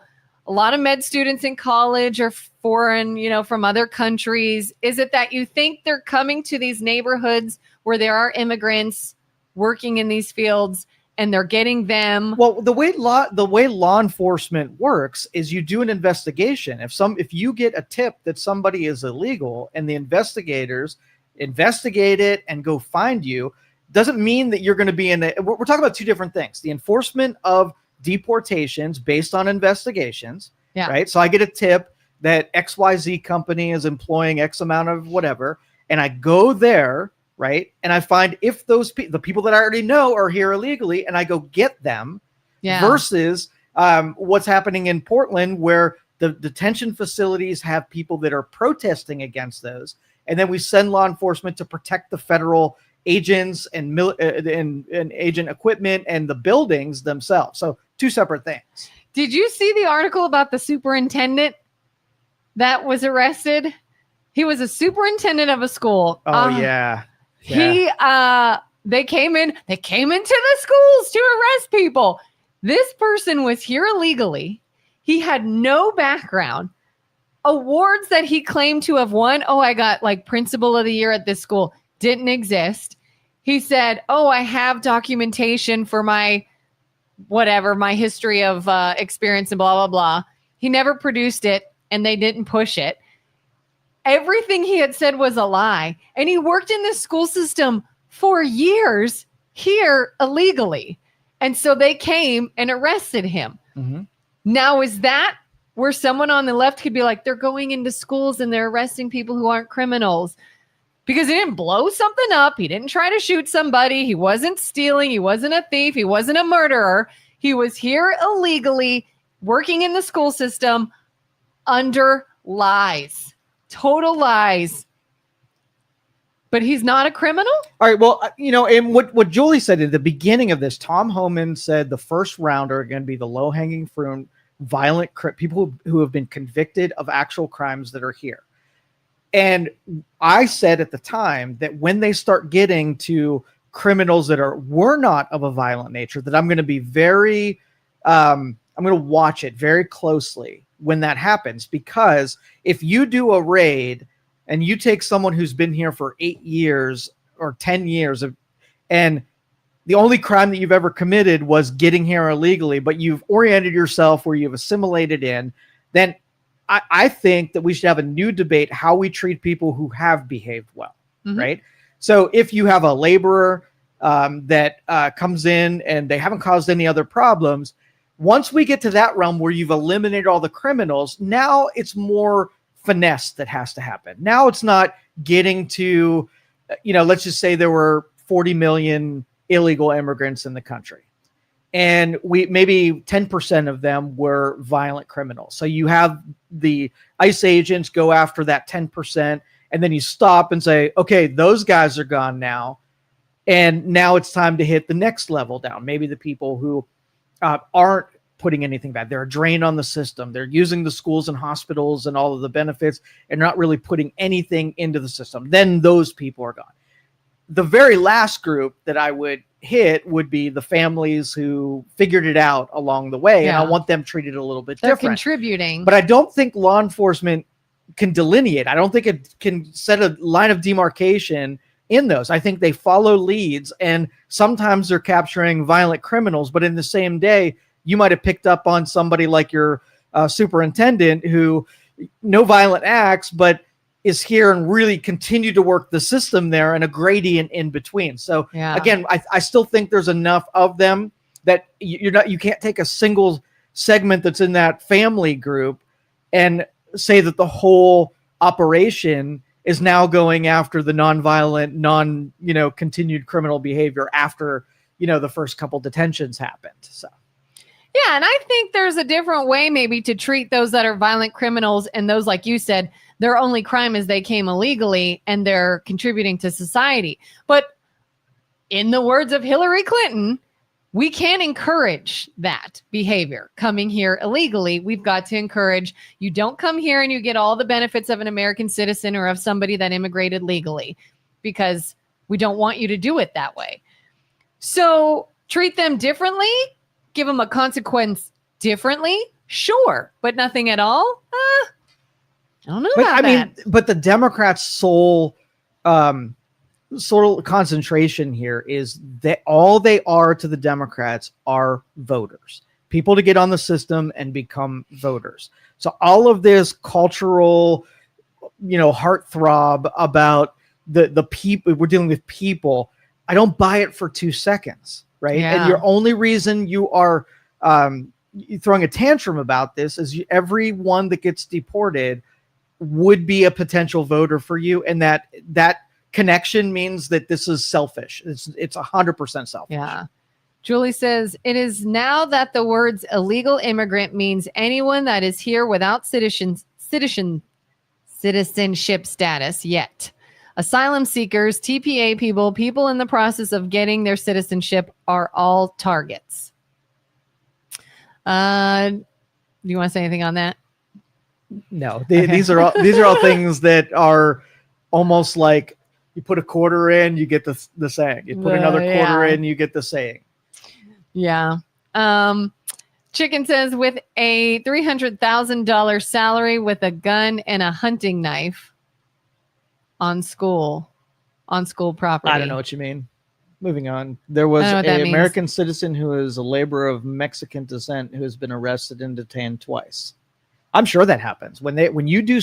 lot of med students in college are foreign, from other countries. Is it that you think they're coming to these neighborhoods where there are immigrants working in these fields and they're getting them? Well, the way law enforcement works is you do an investigation. If you get a tip that somebody is illegal and the investigators investigate it and go find you, doesn't mean that you're going to be in we're talking about two different things. The enforcement of deportations based on investigations, right? So I get a tip that XYZ company is employing X amount of whatever, and I go there, right? And I find if those the people that I already know are here illegally, and I go get them, versus what's happening in Portland where the detention facilities have people that are protesting against those, and then we send law enforcement to protect the federal agents and agent equipment and the buildings themselves. So two separate things. Did you see the article about the superintendent that was arrested? He was a superintendent of a school. Yeah. They came into the schools to arrest people. This person was here illegally. He had no background. Awards that he claimed to have won. Oh, I got like principal of the year at this school. Didn't exist. he said, oh, I have documentation for my whatever, my history of experience and blah, blah, blah. He never produced it and they didn't push it. Everything he had said was a lie. And he worked in the school system for years here illegally. And so they came and arrested him. Mm-hmm. Now, is that where someone on the left could be like, they're going into schools and they're arresting people who aren't criminals? Because he didn't blow something up. He didn't try to shoot somebody. He wasn't stealing. He wasn't a thief. He wasn't a murderer. He was here illegally working in the school system under lies, total lies. But he's not a criminal? All right. Well, and what Julie said at the beginning of this, Tom Homan said the first round are going to be the low-hanging fruit, violent people who have been convicted of actual crimes that are here. And I said at the time that when they start getting to criminals that were not of a violent nature, that I'm going to be I'm going to watch it very closely when that happens, because if you do a raid and you take someone who's been here for 8 years or 10 years and the only crime that you've ever committed was getting here illegally, but you've oriented yourself where you've assimilated in, then I think that we should have a new debate how we treat people who have behaved well, right? So if you have a laborer that comes in and they haven't caused any other problems, once we get to that realm where you've eliminated all the criminals, now it's more finesse that has to happen. Now it's not getting to, let's just say there were 40 million illegal immigrants in the country. And maybe 10% of them were violent criminals. So you have the ICE agents go after that 10%, and then you stop and say, okay, those guys are gone now. And now it's time to hit the next level down. Maybe the people who aren't putting anything back. They're a drain on the system. They're using the schools and hospitals and all of the benefits and not really putting anything into the system. Then those people are gone. The very last group that I would hit would be the families who figured it out along the way. Yeah. And I want them treated a little bit different. They're contributing. But I don't think law enforcement can delineate. I don't think it can set a line of demarcation in those. I think they follow leads, and sometimes they're capturing violent criminals, but in the same day, you might have picked up on somebody like your superintendent who no violent acts, but is here and really continue to work the system there, and a gradient in between. So again, I still think there's enough of them that you can't take a single segment that's in that family group and say that the whole operation is now going after the nonviolent, continued criminal behavior after, the first couple detentions happened. So. Yeah. And I think there's a different way maybe to treat those that are violent criminals, and those, like you said, their only crime is they came illegally and they're contributing to society. But in the words of Hillary Clinton, we can't encourage that behavior. Coming here illegally, we've got to encourage you don't come here and you get all the benefits of an American citizen or of somebody that immigrated legally, because we don't want you to do it that way. So treat them differently, give them a consequence differently, sure, but nothing at all? I don't know about that. But the Democrats' sole concentration here is that all they are to the Democrats are voters, people to get on the system and become voters. So all of this cultural, heartthrob about the people, we're dealing with people. I don't buy it for 2 seconds, right? Yeah. And your only reason you are throwing a tantrum about this is everyone that gets deported would be a potential voter for you, and that connection means that this is selfish. It's 100% selfish. Yeah. Julie says, it is now that the words illegal immigrant means anyone that is here without citizenship status yet. Asylum seekers, TPA people in the process of getting their citizenship are all targets. Do you want to say anything on that? No, these are all things that are almost like you put a quarter in, you get the saying. You put another quarter in, you get the saying. Yeah. Chicken says, with a $300,000 salary with a gun and a hunting knife on school property. I don't know what you mean. Moving on. There was I don't know what an that means. American citizen who is a laborer of Mexican descent who has been arrested and detained twice. I'm sure that happens when you do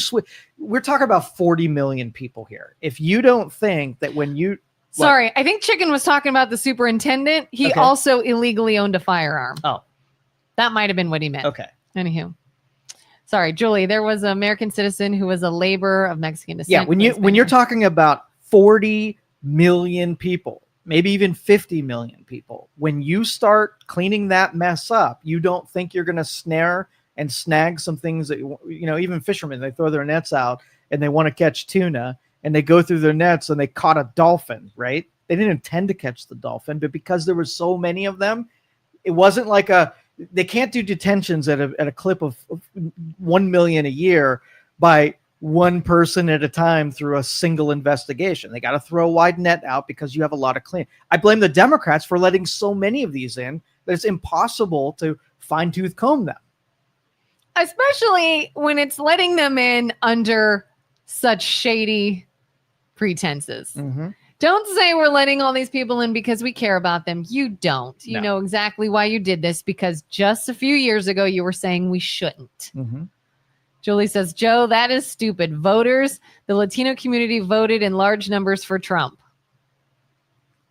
we're talking about 40 million people here. If you don't think that when you Sorry, I think Chicken was talking about the superintendent. He Okay. also illegally owned a firearm. Oh. That might have been what he meant. Okay. Anywho. Sorry, Julie, there was an American citizen who was a laborer of Mexican descent. Yeah, when you're talking about 40 million people, maybe even 50 million people, when you start cleaning that mess up, you don't think you're going to snare and snag some things that, even fishermen, they throw their nets out and they want to catch tuna and they go through their nets and they caught a dolphin, right? They didn't intend to catch the dolphin, but because there were so many of them, it wasn't like they can't do detentions at a clip of 1 million a year by one person at a time through a single investigation. They got to throw a wide net out because you have a lot of clean. I blame the Democrats for letting so many of these in that it's impossible to fine tooth comb them. Especially when it's letting them in under such shady pretenses. Mm-hmm. Don't say we're letting all these people in because we care about them. You don't. You No. know exactly why you did this, because just a few years ago you were saying we shouldn't. Mm-hmm. Julie says, Joe, that is stupid. Voters, the Latino community voted in large numbers for Trump.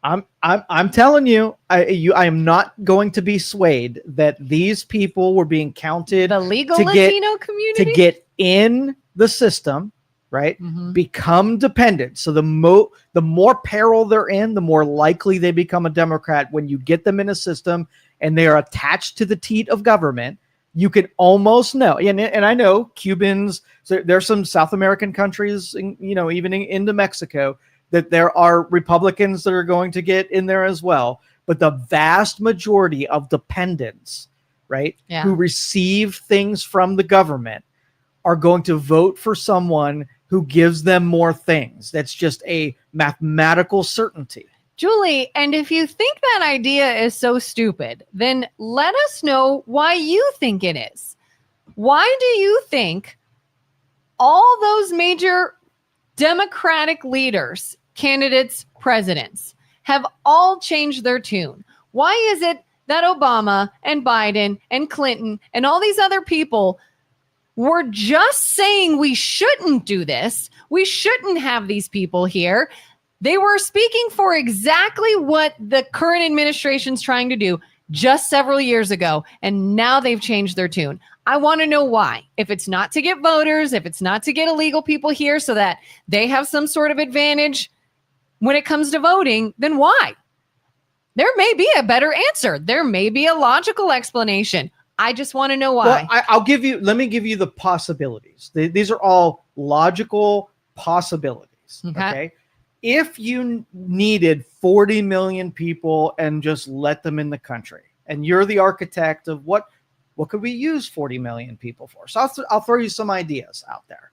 I'm telling you, I am not going to be swayed that these people were being counted The legal to Latino community to get in the system, right? Mhm. Become dependent. So the more peril they're in, the more likely they become a Democrat. When you get them in a system and they are attached to the teat of government, you can almost know. And I know Cubans. So there's some South American countries, even into Mexico, that there are Republicans that are going to get in there as well. But the vast majority of dependents, right, Yeah. who receive things from the government are going to vote for someone who gives them more things. That's just a mathematical certainty. Julie, and if you think that idea is so stupid, then let us know why you think it is. Why do you think all those major Democratic leaders, candidates, presidents have all changed their tune? Why is it that Obama and Biden and Clinton and all these other people were just saying we shouldn't do this? We shouldn't have these people here. They were speaking for exactly what the current administration's trying to do just several years ago, and now they've changed their tune. I want to know why. If it's not to get voters, if it's not to get illegal people here so that they have some sort of advantage when it comes to voting, then why? There may be a better answer. There may be a logical explanation. I just want to know why. Well, let me give you the possibilities. These are all logical possibilities. Okay. If you needed 40 million people and just let them in the country, and you're the architect of what could we use 40 million people for? So I'll throw you some ideas out there.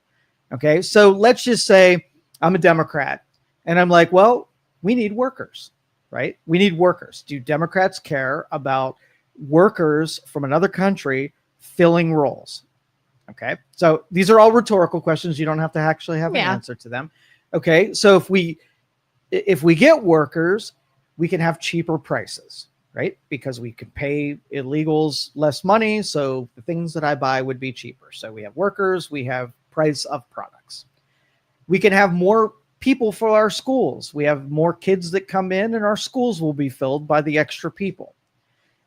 Okay. So let's just say I'm a Democrat and I'm like, well, we need workers, right? We need workers. Do Democrats care about workers from another country filling roles? Okay. So these are all rhetorical questions. You don't have to actually have an answer to them. Okay. So if we get workers, we can have cheaper prices, right? Because we could pay illegals less money. So the things that I buy would be cheaper. So we have workers, we have price of products. We can have more people for our schools. We have more kids that come in and our schools will be filled by the extra people.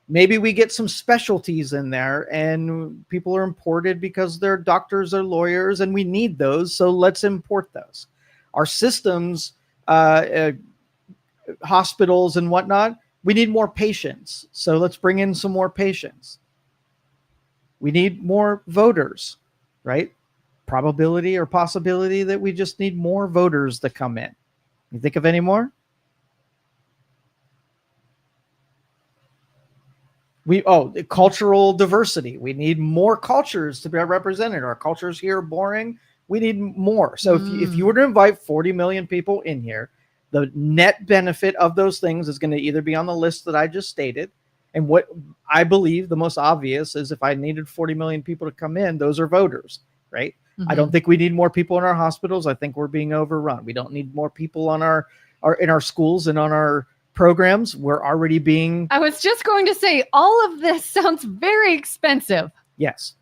Maybe we get some specialties in there and people are imported because they're doctors or lawyers and we need those. So let's import those. Our systems, hospitals and whatnot, we need more patients. So let's bring in some more patients. We need more voters, right? Probability or possibility that we just need more voters to come in. You think of any more? Cultural diversity. We need more cultures to be represented. Our cultures here are boring. We need more. So if you were to invite 40 million people in here, the net benefit of those things is going to either be on the list that I just stated. And what I believe the most obvious is if I needed 40 million people to come in, those are voters, right? I don't think we need more people in our hospitals. I think we're being overrun. We don't need more people on in our schools and on our programs were already being. I was just going to say, all of this sounds very expensive. Yes.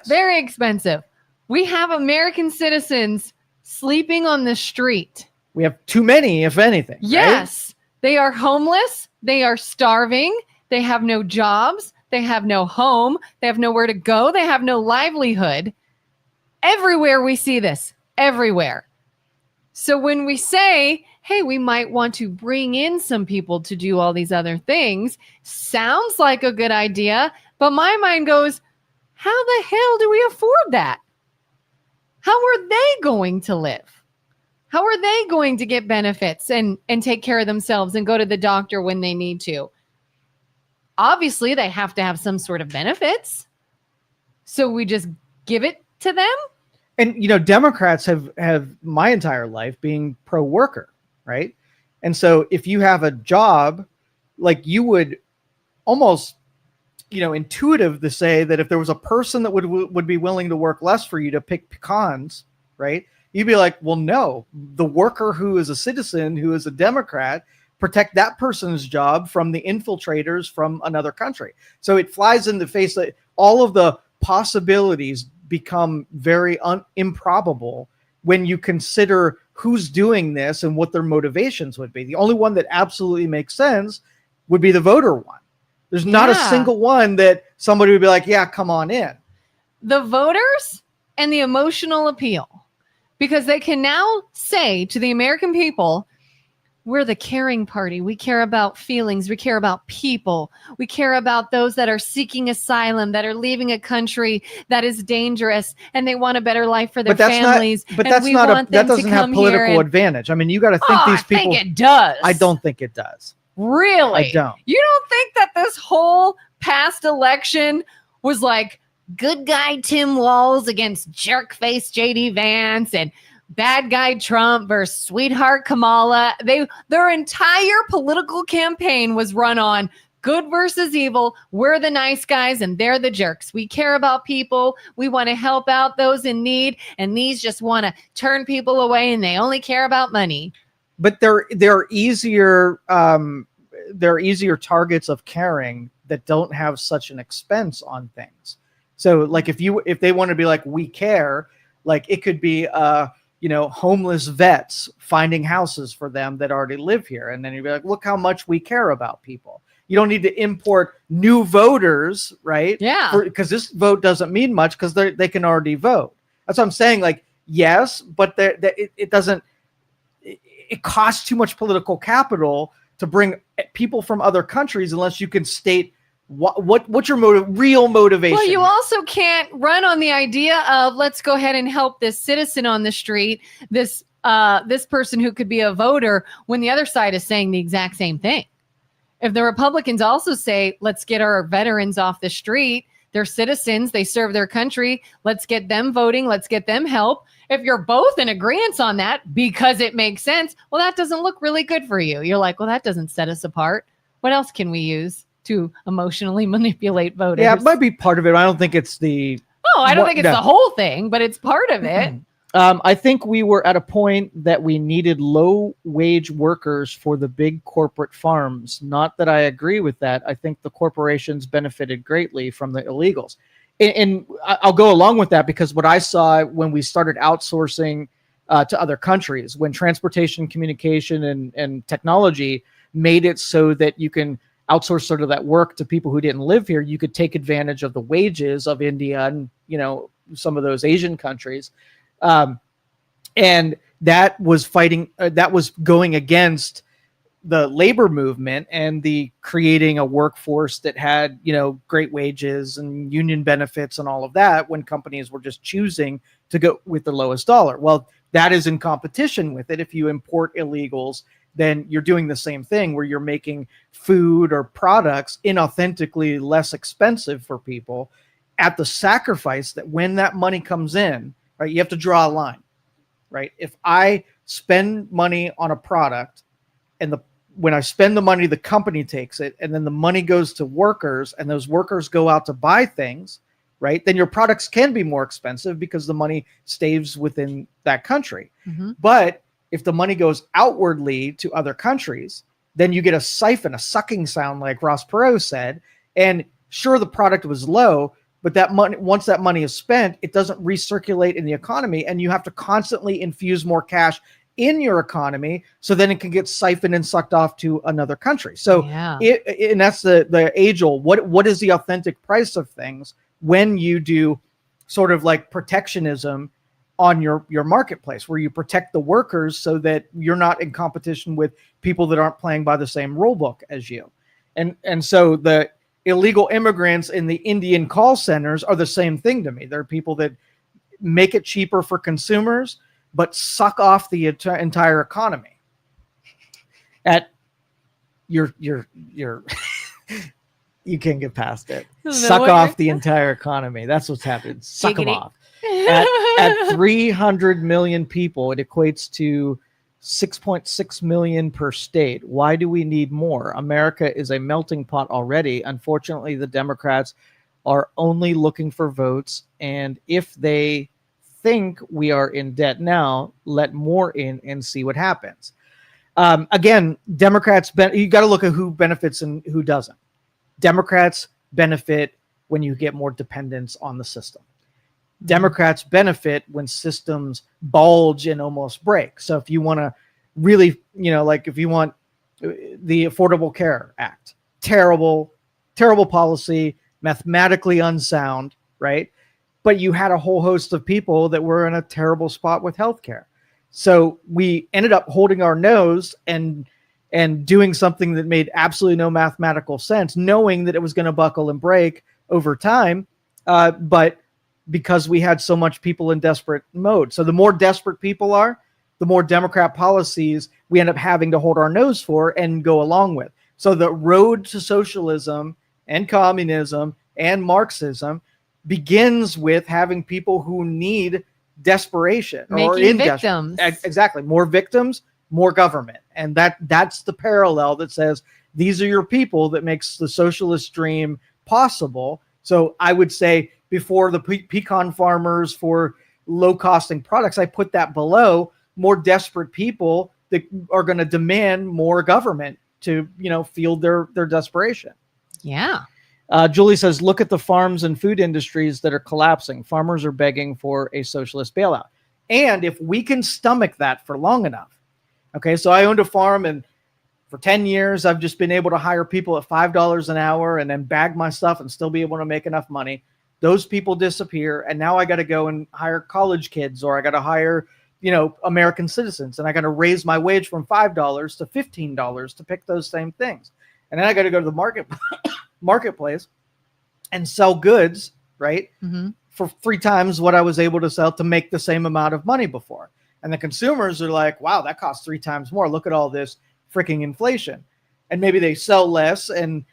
Very expensive. We have American citizens sleeping on the street. We have too many, if anything. Yes. Right? They are homeless. They are starving. They have no jobs. They have no home. They have nowhere to go. They have no livelihood. Everywhere we see this. Everywhere. So when we say, hey, we might want to bring in some people to do all these other things, sounds like a good idea, but my mind goes, how the hell do we afford that? How are they going to live? How are they going to get benefits and take care of themselves and go to the doctor when they need to? Obviously, they have to have some sort of benefits. So we just give it to them. And, Democrats have my entire life being pro-worker, right? And so if you have a job, like you would almost, intuitive to say that if there was a person that would be willing to work less for you to pick pecans, right? You'd be like, well, no, the worker who is a citizen, who is a Democrat, protect that person's job from the infiltrators from another country. So it flies in the face that all of the possibilities become very improbable when you consider who's doing this and what their motivations would be. The only one that absolutely makes sense would be the voter one. There's not a single one that somebody would be like, yeah, come on in. The voters and the emotional appeal, because they can now say to the American people, we're the caring party. We care about feelings. We care about people. We care about those that are seeking asylum, that are leaving a country that is dangerous, and they want a better life for their families. That doesn't have political advantage. I mean, you got to think these people. I think it does. I don't think it does. Really? I don't. You don't think that this whole past election was like good guy Tim Walz against jerk face JD Vance and bad guy Trump versus sweetheart Kamala? Their entire political campaign was run on good versus evil. We're the nice guys and they're the jerks. We care about people. We want to help out those in need. And these just want to turn people away and they only care about money. But they're easier targets of caring that don't have such an expense on things. So like if they want to be like, we care, like it could be homeless vets finding houses for them that already live here. And then you'd be like, look how much we care about people. You don't need to import new voters, right? Yeah. Because this vote doesn't mean much because they can already vote. That's what I'm saying. Like, yes, but it doesn't. It costs too much political capital to bring people from other countries unless you can state what's your real motivation. Well, you also can't run on the idea of let's go ahead and help this citizen on the street, this person who could be a voter, when the other side is saying the exact same thing. If the Republicans also say, let's get our veterans off the street, they're citizens, they serve their country, let's get them voting, let's get them help. If you're both in agreement on that because it makes sense, well, that doesn't look really good for you. You're like, well, that doesn't set us apart. What else can we use to emotionally manipulate voters? Yeah, it might be part of it. I don't think it's the... Oh, I don't think it's the whole thing, but it's part of it. I think we were at a point that we needed low-wage workers for the big corporate farms. Not that I agree with that. I think the corporations benefited greatly from the illegals. And I'll go along with that because what I saw when we started outsourcing to other countries, when transportation, communication, and technology made it so that you can outsource sort of that work to people who didn't live here, you could take advantage of the wages of India and, some of those Asian countries. And that was going against the labor movement and the creating a workforce that had, great wages and union benefits and all of that when companies were just choosing to go with the lowest dollar. Well, that is in competition with it. If you import illegals, then you're doing the same thing where you're making food or products inauthentically less expensive for people at the sacrifice that when that money comes in, right, you have to draw a line, right? If I spend money on a product and when I spend the money, the company takes it, and then the money goes to workers and those workers go out to buy things, right? Then your products can be more expensive because the money stays within that country. Mm-hmm. But if the money goes outwardly to other countries, then you get a siphon, a sucking sound, like Ross Perot said. And sure, the product was low, but that money, once that money is spent, it doesn't recirculate in the economy, and you have to constantly infuse more cash in your economy, so then it can get siphoned and sucked off to another country. So, and that's the age old. What is the authentic price of things when you do sort of like protectionism on your marketplace, where you protect the workers so that you're not in competition with people that aren't playing by the same rule book as you, and so the illegal immigrants in the Indian call centers are the same thing to me. They're people that make it cheaper for consumers, but suck off the entire economy. At your you can't get past it. Suck off the entire economy. That's what's happened. Suck them off. At 300 million people, it equates to 6.6 million per state. Why do we need more? America is a melting pot already. Unfortunately, the Democrats are only looking for votes, and if they think we are in debt now, let more in and see what happens. Again, Democrats, you got to look at who benefits and who doesn't. Democrats benefit when you get more dependence on the system. Democrats benefit when systems bulge and almost break. So if you want to really, like if you want the Affordable Care Act, terrible policy, mathematically unsound, right? But you had a whole host of people that were in a terrible spot with healthcare. So we ended up holding our nose and doing something that made absolutely no mathematical sense, knowing that it was going to buckle and break over time. But because we had so much people in desperate mode. So the more desperate people are, the more Democrat policies we end up having to hold our nose for and go along with. So the road to socialism and communism and Marxism begins with having people who need desperation or in victims. Exactly. More victims, more government. And that's the parallel that says these are your people that makes the socialist dream possible. So I would say before the pecan farmers for low costing products, I put that below more desperate people that are going to demand more government to, field their desperation. Yeah. Julie says, look at the farms and food industries that are collapsing. Farmers are begging for a socialist bailout. And if we can stomach that for long enough, okay, so I owned a farm, and for 10 years, I've just been able to hire people at $5 an hour and then bag my stuff and still be able to make enough money. Those people disappear. And now I got to go and hire college kids, or I got to hire, American citizens. And I got to raise my wage from $5 to $15 to pick those same things. And then I got to go to the marketplace and sell goods, right? Mm-hmm. For 3 times what I was able to sell to make the same amount of money before. And the consumers are like, wow, that costs 3 times more. Look at all this freaking inflation. And maybe they sell less, and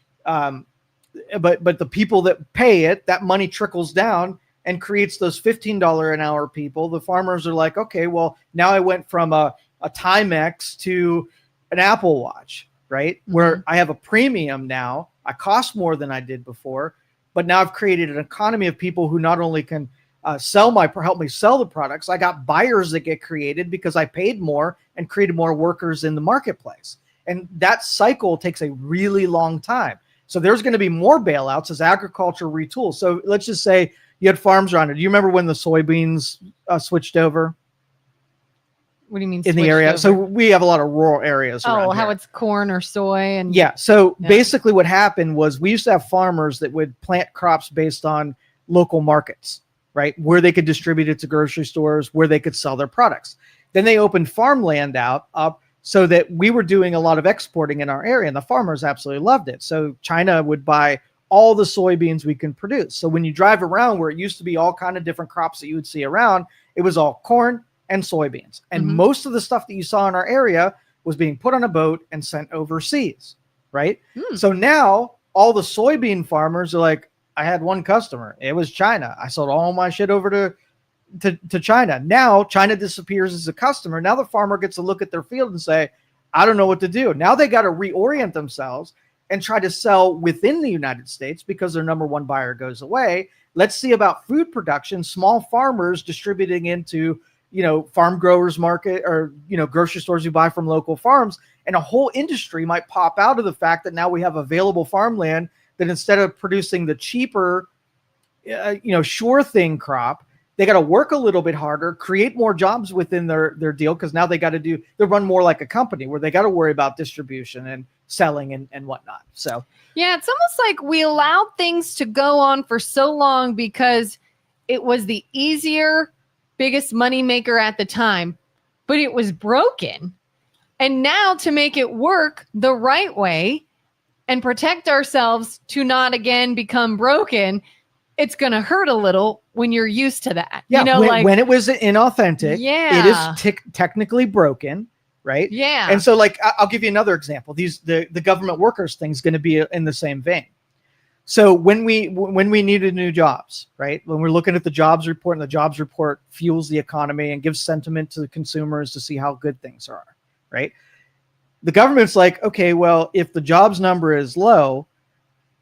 but the people that pay it, that money trickles down and creates those $15 an hour people. The farmers are like, okay, well, now I went from a Timex to an Apple Watch, right? Mm-hmm. Where I have a premium now. I cost more than I did before, but now I've created an economy of people who not only can help me sell the products. I got buyers that get created because I paid more and created more workers in the marketplace. And that cycle takes a really long time. So there's going to be more bailouts as agriculture retools. So let's just say you had farms around it. Do you remember when the soybeans switched over? What do you mean? In the area? Over? So we have a lot of rural areas. Oh, how it's corn or soy. And yeah. So basically what happened was we used to have farmers that would plant crops based on local markets, right? Where they could distribute it to grocery stores, where they could sell their products. Then they opened farmland up so that we were doing a lot of exporting in our area, and the farmers absolutely loved it. So China would buy all the soybeans we can produce. So when you drive around where it used to be all kind of different crops that you would see around, it was all corn and soybeans. And mm-hmm. most of the stuff that you saw in our area was being put on a boat and sent overseas, right? So now all the soybean farmers are like, I had one customer. It was China. I sold all my shit over to China. Now China disappears as a customer. Now the farmer gets to look at their field and say, I don't know what to do. Now they got to reorient themselves and try to sell within the United States because their number one buyer goes away. Let's see about food production, small farmers distributing into, farm growers market or, grocery stores you buy from local farms. And a whole industry might pop out of the fact that now we have available farmland that instead of producing the cheaper, sure thing crop, they got to work a little bit harder, create more jobs within their deal, because now they run more like a company where they got to worry about distribution and selling and whatnot. So yeah, it's almost like we allowed things to go on for so long because it was the easier, biggest money maker at the time, but it was broken. And now to make it work the right way and protect ourselves to not again become broken, it's going to hurt a little when you're used to that. Yeah, when it was inauthentic, it is technically broken, right? Yeah. And so, like, I'll give you another example. The government workers thing is going to be in the same vein. So when we needed new jobs, right? When we're looking at the jobs report, and the jobs report fuels the economy and gives sentiment to the consumers to see how good things are, right? The government's like, okay, well, if the jobs number is low,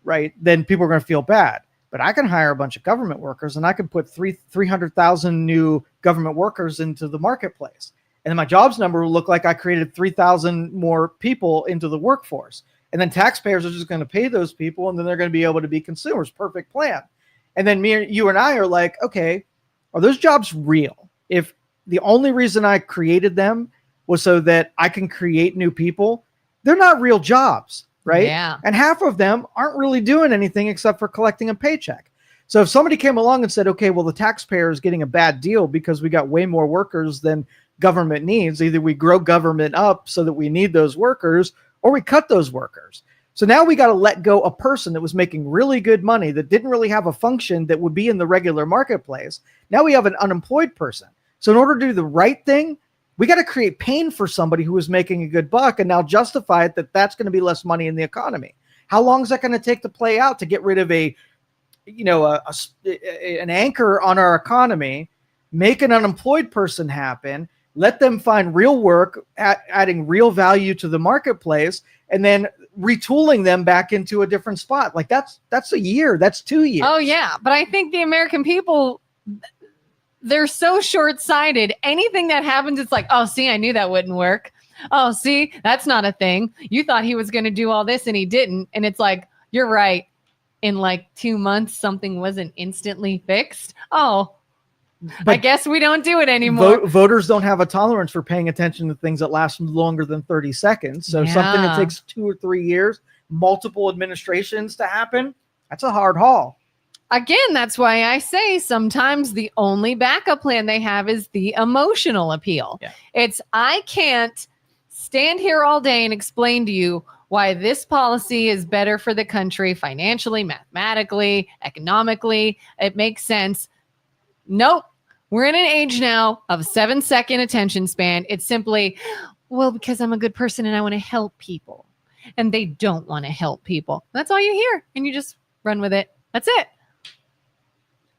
right, then people are going to feel bad. But I can hire a bunch of government workers, and I can put 300,000 new government workers into the marketplace. And then my jobs number will look like I created 3,000 more people into the workforce. And then taxpayers are just going to pay those people, and then they're going to be able to be consumers. Perfect plan. And then you and I are like, okay, are those jobs real? If the only reason I created them was so that I can create new people, they're not real jobs. Right? Yeah. And half of them aren't really doing anything except for collecting a paycheck. So if somebody came along and said, okay, well, the taxpayer is getting a bad deal because we got way more workers than government needs, either we grow government up so that we need those workers, or we cut those workers. So now we got to let go a person that was making really good money that didn't really have a function that would be in the regular marketplace. Now we have an unemployed person. So in order to do the right thing, we got to create pain for somebody who is making a good buck and now justify it that that's going to be less money in the economy. How long is that going to take to play out to get rid of an anchor on our economy, make an unemployed person happen, let them find real work, adding real value to the marketplace, and then retooling them back into a different spot? Like that's a year, that's 2 years. Oh yeah, but I think the American people, they're so short-sighted. Anything that happens, it's like, oh, see, I knew that wouldn't work. Oh, see, that's not a thing. You thought he was going to do all this and he didn't. And it's like, you're right. In like 2 months, something wasn't instantly fixed. Oh, but I guess we don't do it anymore. Voters don't have a tolerance for paying attention to things that last longer than 30 seconds. So something that takes 2 or 3 years, multiple administrations to happen, that's a hard haul. Again, that's why I say sometimes the only backup plan they have is the emotional appeal. Yeah. It's, I can't stand here all day and explain to you why this policy is better for the country financially, mathematically, economically. It makes sense. Nope. We're in an age now of 7-second attention span. It's simply, well, because I'm a good person and I want to help people. And they don't want to help people. That's all you hear. And you just run with it. That's it.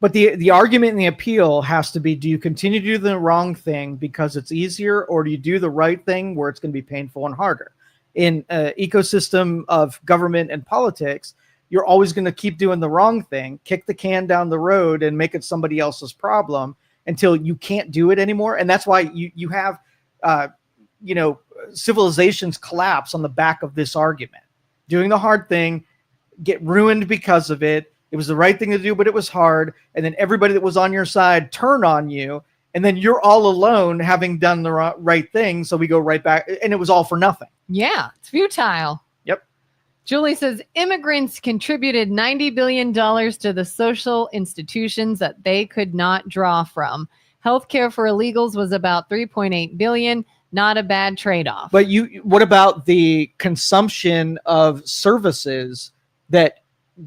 But the argument and the appeal has to be, do you continue to do the wrong thing because it's easier, or do you do the right thing where it's going to be painful and harder? In an ecosystem of government and politics, you're always going to keep doing the wrong thing, kick the can down the road and make it somebody else's problem until you can't do it anymore. And that's why you have, civilizations collapse on the back of this argument. Doing the hard thing, get ruined because of it. It was the right thing to do, but it was hard. And then everybody that was on your side turn on you. And then you're all alone having done the right thing. So we go right back. And it was all for nothing. Yeah, it's futile. Yep. Julie says immigrants contributed $90 billion to the social institutions that they could not draw from. Healthcare for illegals was about $3.8 billion. Not a bad trade-off. But what about the consumption of services that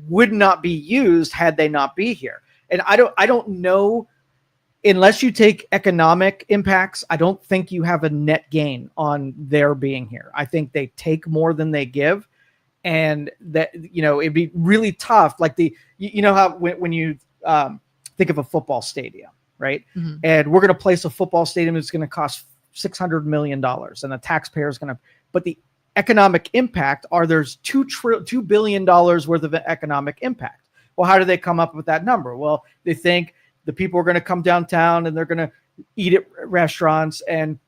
would not be used had they not be here? And I don't know, unless you take economic impacts, I don't think you have a net gain on their being here. I think they take more than they give, and that, it'd be really tough. Like how when you think of a football stadium, right? Mm-hmm. And we're going to place a football stadium that's going to cost $600 million, and the taxpayer is going to, but the economic impact there's $2 billion worth of economic impact. Well, how do they come up with that number? Well, they think the people are going to come downtown and they're going to eat at restaurants, and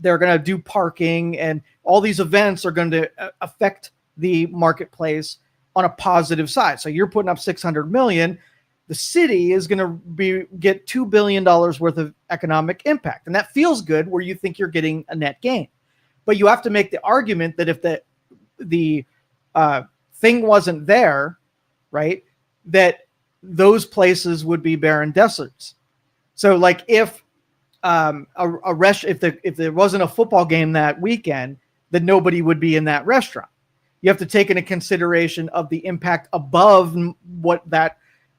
They're going to do parking, and all these events are going to affect the marketplace on a positive side. So you're putting up 600 million. The city is going to get $2 billion worth of economic impact. And that feels good where you think you're getting a net gain. But you have to make the argument that if the thing wasn't there, right, that those places would be barren deserts. So like if if there wasn't a football game that weekend, then nobody would be in that restaurant. You have to take into consideration of the impact above what that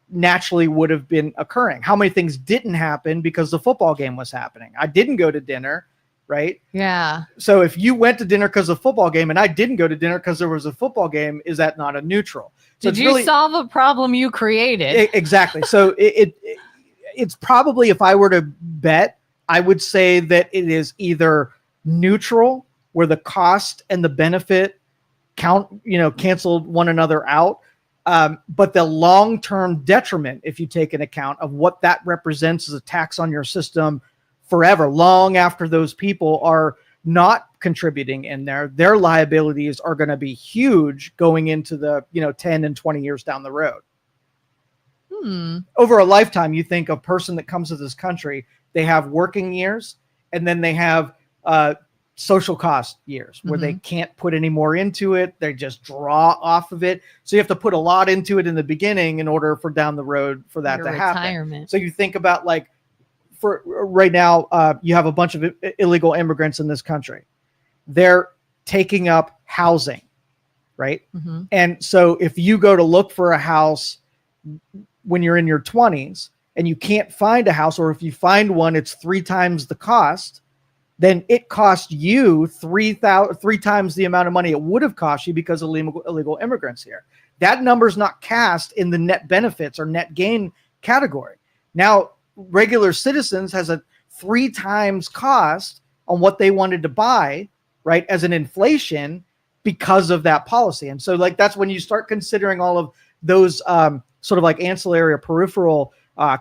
naturally would have been occurring. How many things didn't happen because the football game was happening? I didn't go to dinner, right? Yeah. So if you went to dinner because of the football game and I didn't go to dinner because there was a football game, is that not a neutral? So Did you solve a problem you created? Exactly. So it's probably, if I were to bet, I would say that it is either neutral, where the cost and the benefit canceled one another out. But the long-term detriment, if you take an account of what that represents as a tax on your system forever, long after those people are not contributing in there, their liabilities are going to be huge going into the 10 and 20 years down the road. Over a lifetime, you think a person that comes to this country, they have working years, and then they have social cost years where they can't put any more into it. They just draw off of it. So you have to put a lot into it in the beginning in order for down the road for that to happen. So you think about, like, for right now, you have a bunch of illegal immigrants in this country. They're taking up housing, right? And so if you go to look for a house when you're in your 20s and you can't find a house, or if you find one, it's 3 times the cost, then it costs you 3 times the amount of money it would have cost you because of illegal immigrants here. That number's not cast in the net benefits or net gain category. Now, regular citizens has a 3 times cost on what they wanted to buy, right, as an inflation because of that policy. And so, like, that's when you start considering all of those sort of like ancillary or peripheral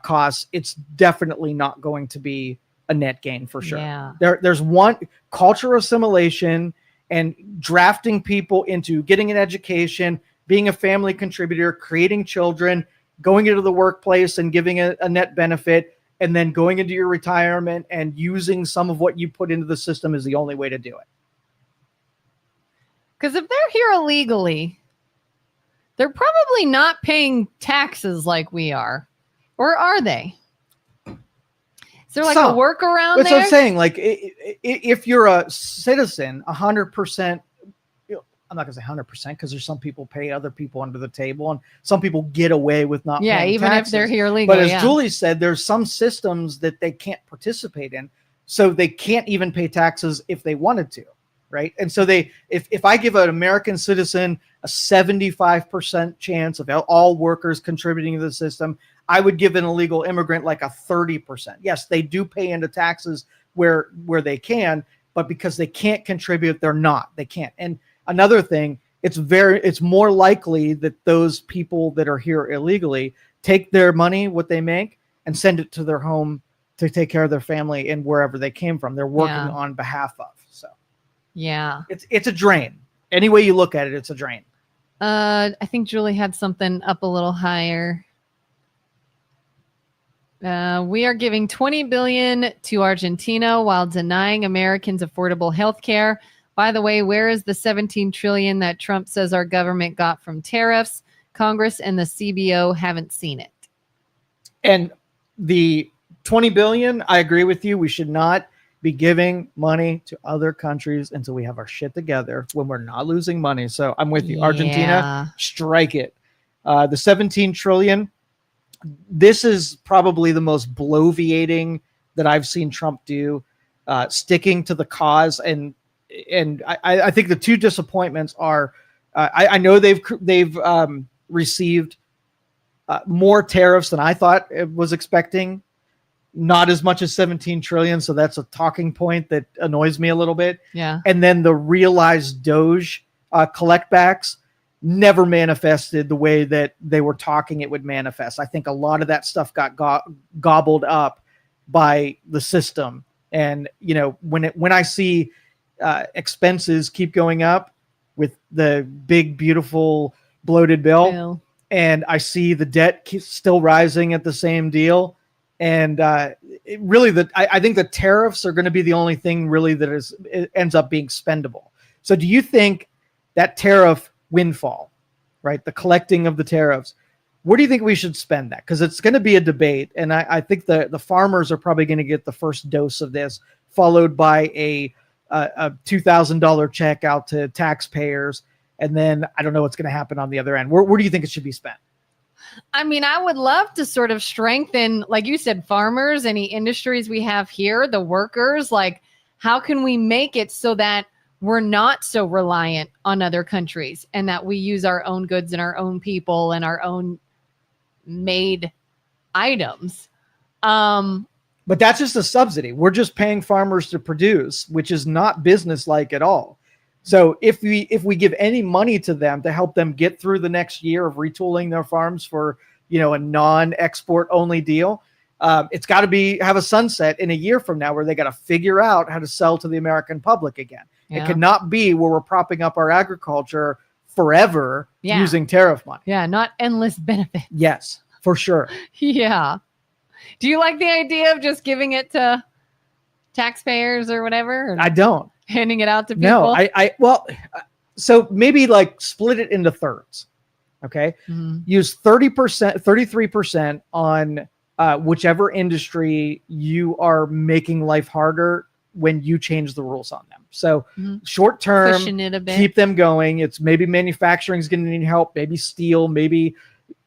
costs, it's definitely not going to be a net gain for sure. Yeah. There's one culture assimilation and drafting people into getting an education, being a family contributor, creating children, going into the workplace and giving a net benefit, and then going into your retirement and using some of what you put into the system is the only way to do it. Because if they're here illegally, they're probably not paying taxes like we are. Or are they? Is there like a workaround there? That's what I'm saying. Like, if you're a citizen, 100%, I'm not going to say 100% because there's some people pay other people under the table and some people get away with not paying taxes. Even if they're here legally. But as Julie said, there's some systems that they can't participate in. So they can't even pay taxes if they wanted to, right? And so if I give an American citizen a 75% chance of all workers contributing to the system, I would give an illegal immigrant like a 30%. Yes, they do pay into taxes where they can, but because they can't contribute, they can't. And another thing, it's more likely that those people that are here illegally take their money, what they make, and send it to their home to take care of their family and wherever they came from. They're working on behalf of. So yeah, it's a drain. Any way you look at it, it's a drain. I think Julie had something up a little higher. We are giving $20 billion to Argentina while denying Americans affordable health care. By the way, where is the $17 trillion that Trump says our government got from tariffs? Congress and the CBO haven't seen it. And the $20 billion, I agree with you. We should not be giving money to other countries until we have our shit together when we're not losing money. So I'm with you. Argentina, strike it. The $17 trillion. This is probably the most bloviating that I've seen Trump do, sticking to the cause. And I think the two disappointments are, I know they've received more tariffs than I thought it was expecting. Not as much as 17 trillion. So that's a talking point that annoys me a little bit. Yeah. And then the realized Doge collectbacks never manifested the way that they were talking it would manifest. I think a lot of that stuff got gobbled up by the system And when I see expenses keep going up with the big, beautiful, bloated bill, and I see the debt still rising at the same deal, and I think the tariffs are going to be the only thing really that ends up being spendable. So do you think that tariff windfall, right, the collecting of the tariffs, where do you think we should spend that? Because it's going to be a debate, and I think the farmers are probably going to get the first dose of this, followed by a $2,000 check out to taxpayers, and then I don't know what's going to happen on the other end. Where do you think it should be spent? I mean, I would love to sort of strengthen, like you said, farmers, any industries we have here, the workers. Like, how can we make it so that we're not so reliant on other countries, and that we use our own goods and our own people and our own made items? But that's just a subsidy. We're just paying farmers to produce, which is not business-like at all. So if we give any money to them to help them get through the next year of retooling their farms for, a non-export only deal, it's got to have a sunset in a year from now where they got to figure out how to sell to the American public again. Yeah. It cannot be where we're propping up our agriculture forever using tariff money. Yeah, not endless benefits. Yes, for sure. Yeah. Do you like the idea of just giving it to taxpayers or whatever? Or I don't. Handing it out to people? No, so maybe like split it into thirds. Okay. Mm-hmm. Use 30%, 33% on whichever industry you are making life harder when you change the rules on them. So short term, keep them going. It's maybe manufacturing is going to need help, maybe steel, maybe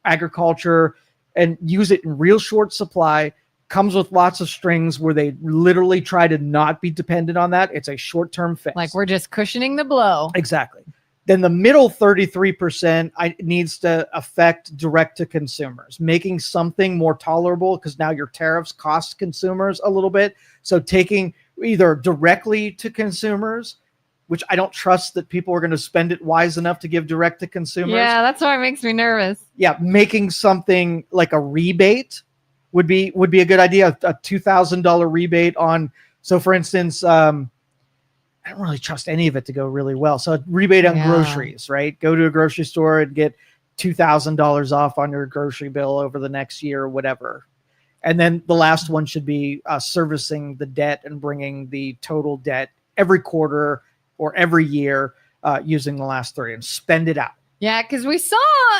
agriculture, and use it in real short supply. Comes with lots of strings where they literally try to not be dependent on that. It's a short-term fix. Like we're just cushioning the blow. Exactly. Then the middle 33% needs to affect direct to consumers, making something more tolerable, because now your tariffs cost consumers a little bit. So taking either directly to consumers, which I don't trust that people are going to spend it wise enough to give direct to consumers. Yeah, that's why it makes me nervous. Yeah, making something like a rebate would be a good idea. A $2,000 rebate on. So for instance, I don't really trust any of it to go really well. So a rebate on groceries, right? Go to a grocery store and get $2,000 off on your grocery bill over the next year or whatever. And then the last one should be servicing the debt and bringing the total debt every quarter or every year using the last three, and spend it out. Yeah, because we saw,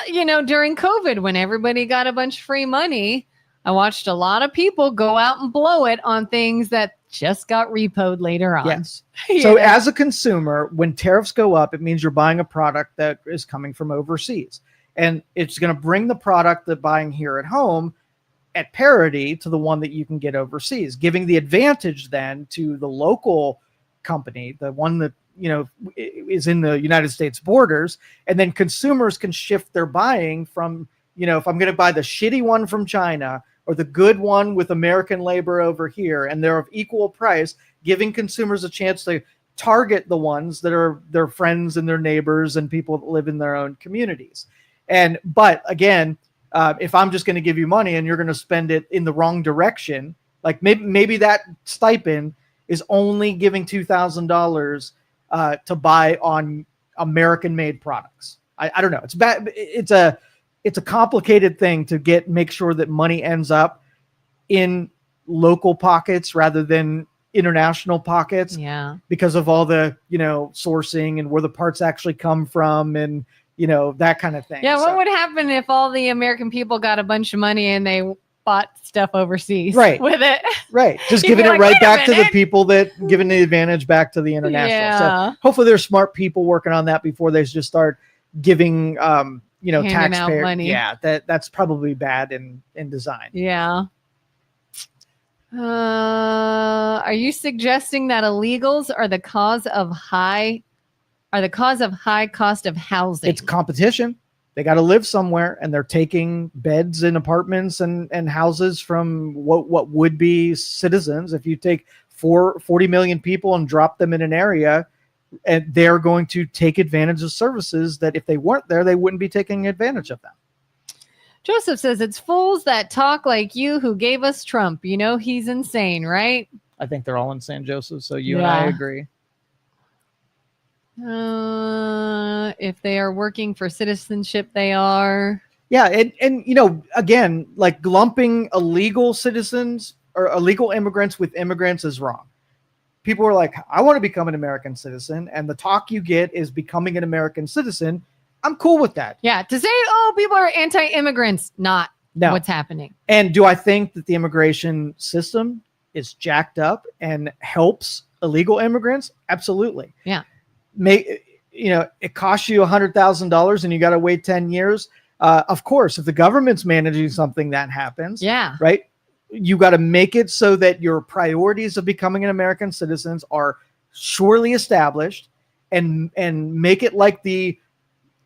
during COVID when everybody got a bunch of free money, I watched a lot of people go out and blow it on things that just got repoed later on. Yes. So as a consumer, when tariffs go up, it means you're buying a product that is coming from overseas. And it's going to bring the product that buying here at home at parity to the one that you can get overseas, giving the advantage then to the local company, the one that, is in the United States borders. And then consumers can shift their buying from, if I'm going to buy the shitty one from China or the good one with American labor over here, and they're of equal price, giving consumers a chance to target the ones that are their friends and their neighbors and people that live in their own communities. But again, if I'm just going to give you money and you're going to spend it in the wrong direction, like maybe that stipend is only giving $2,000 to buy on American-made products. I don't know. It's bad. It's a complicated thing to make sure that money ends up in local pockets rather than international pockets. Yeah. Because of all the, sourcing and where the parts actually come from and, that kind of thing. Yeah. What would happen if all the American people got a bunch of money and they bought stuff overseas with it? Right. Just giving it right back to the people giving the advantage back to the international. Yeah. So hopefully there's smart people working on that before they just start giving, taxpayer money. Yeah, that's probably bad in design. Yeah. Are you suggesting that illegals are the cause of high cost of housing? It's competition. They got to live somewhere, and they're taking beds in apartments and houses from what would be citizens. If you take 40 million people and drop them in an area, and they're going to take advantage of services that if they weren't there, they wouldn't be taking advantage of them. Joseph says, it's fools that talk like you who gave us Trump. He's insane, right? I think they're all in San Jose. So you and I agree. If they are working for citizenship, they are. Yeah, and again, like lumping illegal citizens or illegal immigrants with immigrants is wrong. People are like, I want to become an American citizen, and the talk you get is becoming an American citizen. I'm cool with that. Yeah, to say, people are anti-immigrants, not what's happening. And do I think that the immigration system is jacked up and helps illegal immigrants? Absolutely. Yeah. It costs you $100,000 and you got to wait 10 years. Of course, if the government's managing something, that happens. Yeah. Right. You got to make it so that your priorities of becoming an American citizen are surely established, and make it like the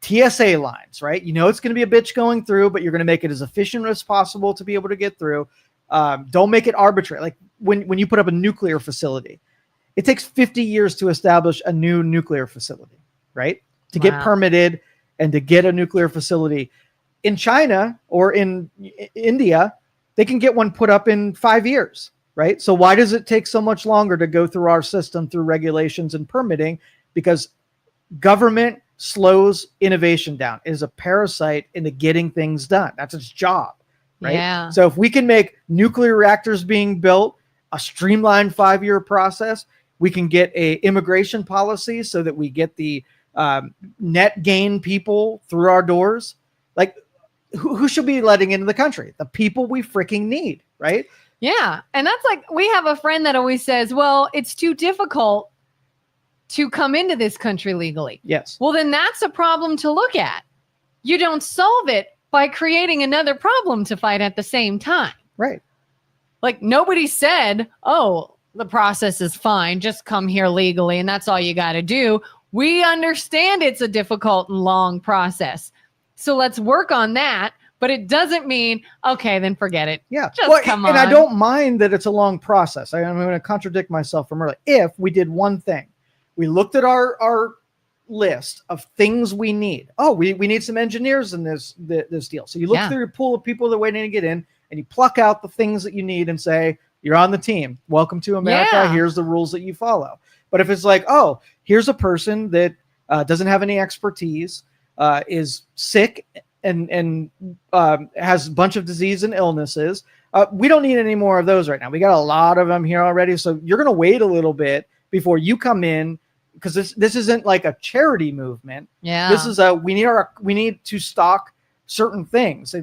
TSA lines, right? It's going to be a bitch going through, but you're going to make it as efficient as possible to be able to get through. Don't make it arbitrary. Like when you put up a nuclear facility, it takes 50 years to establish a new nuclear facility, right? To get permitted and to get a nuclear facility. In China or in India, they can get one put up in 5 years, right? So why does it take so much longer to go through our system through regulations and permitting? Because government slows innovation down. It is a parasite into getting things done. That's its job, right? Yeah. So if we can make nuclear reactors being built a streamlined 5-year process, we can get a immigration policy so that we get the net gain people through our doors. Like, who should be letting into the country? The people we freaking need, right? Yeah. And that's like, we have a friend that always says, well, it's too difficult to come into this country legally. Yes. Well, then that's a problem to look at. You don't solve it by creating another problem to fight at the same time. Right. Like, nobody said, the process is fine, just come here legally and that's all you got to do. We understand it's a difficult and long process. So let's work on that. But it doesn't mean, okay, then forget it. Yeah. Just come on. And I don't mind that it's a long process. I'm going to contradict myself from earlier. If we did one thing, we looked at our list of things we need. We need some engineers in this deal. So you look through your pool of people that are waiting to get in, and you pluck out the things that you need and say, you're on the team. Welcome to America. Yeah. Here's the rules that you follow. But if it's like, here's a person that doesn't have any expertise, is sick and has a bunch of disease and illnesses, we don't need any more of those right now. We got a lot of them here already. So you're going to wait a little bit before you come in, because this isn't like a charity movement. Yeah. This is we need to stock certain things.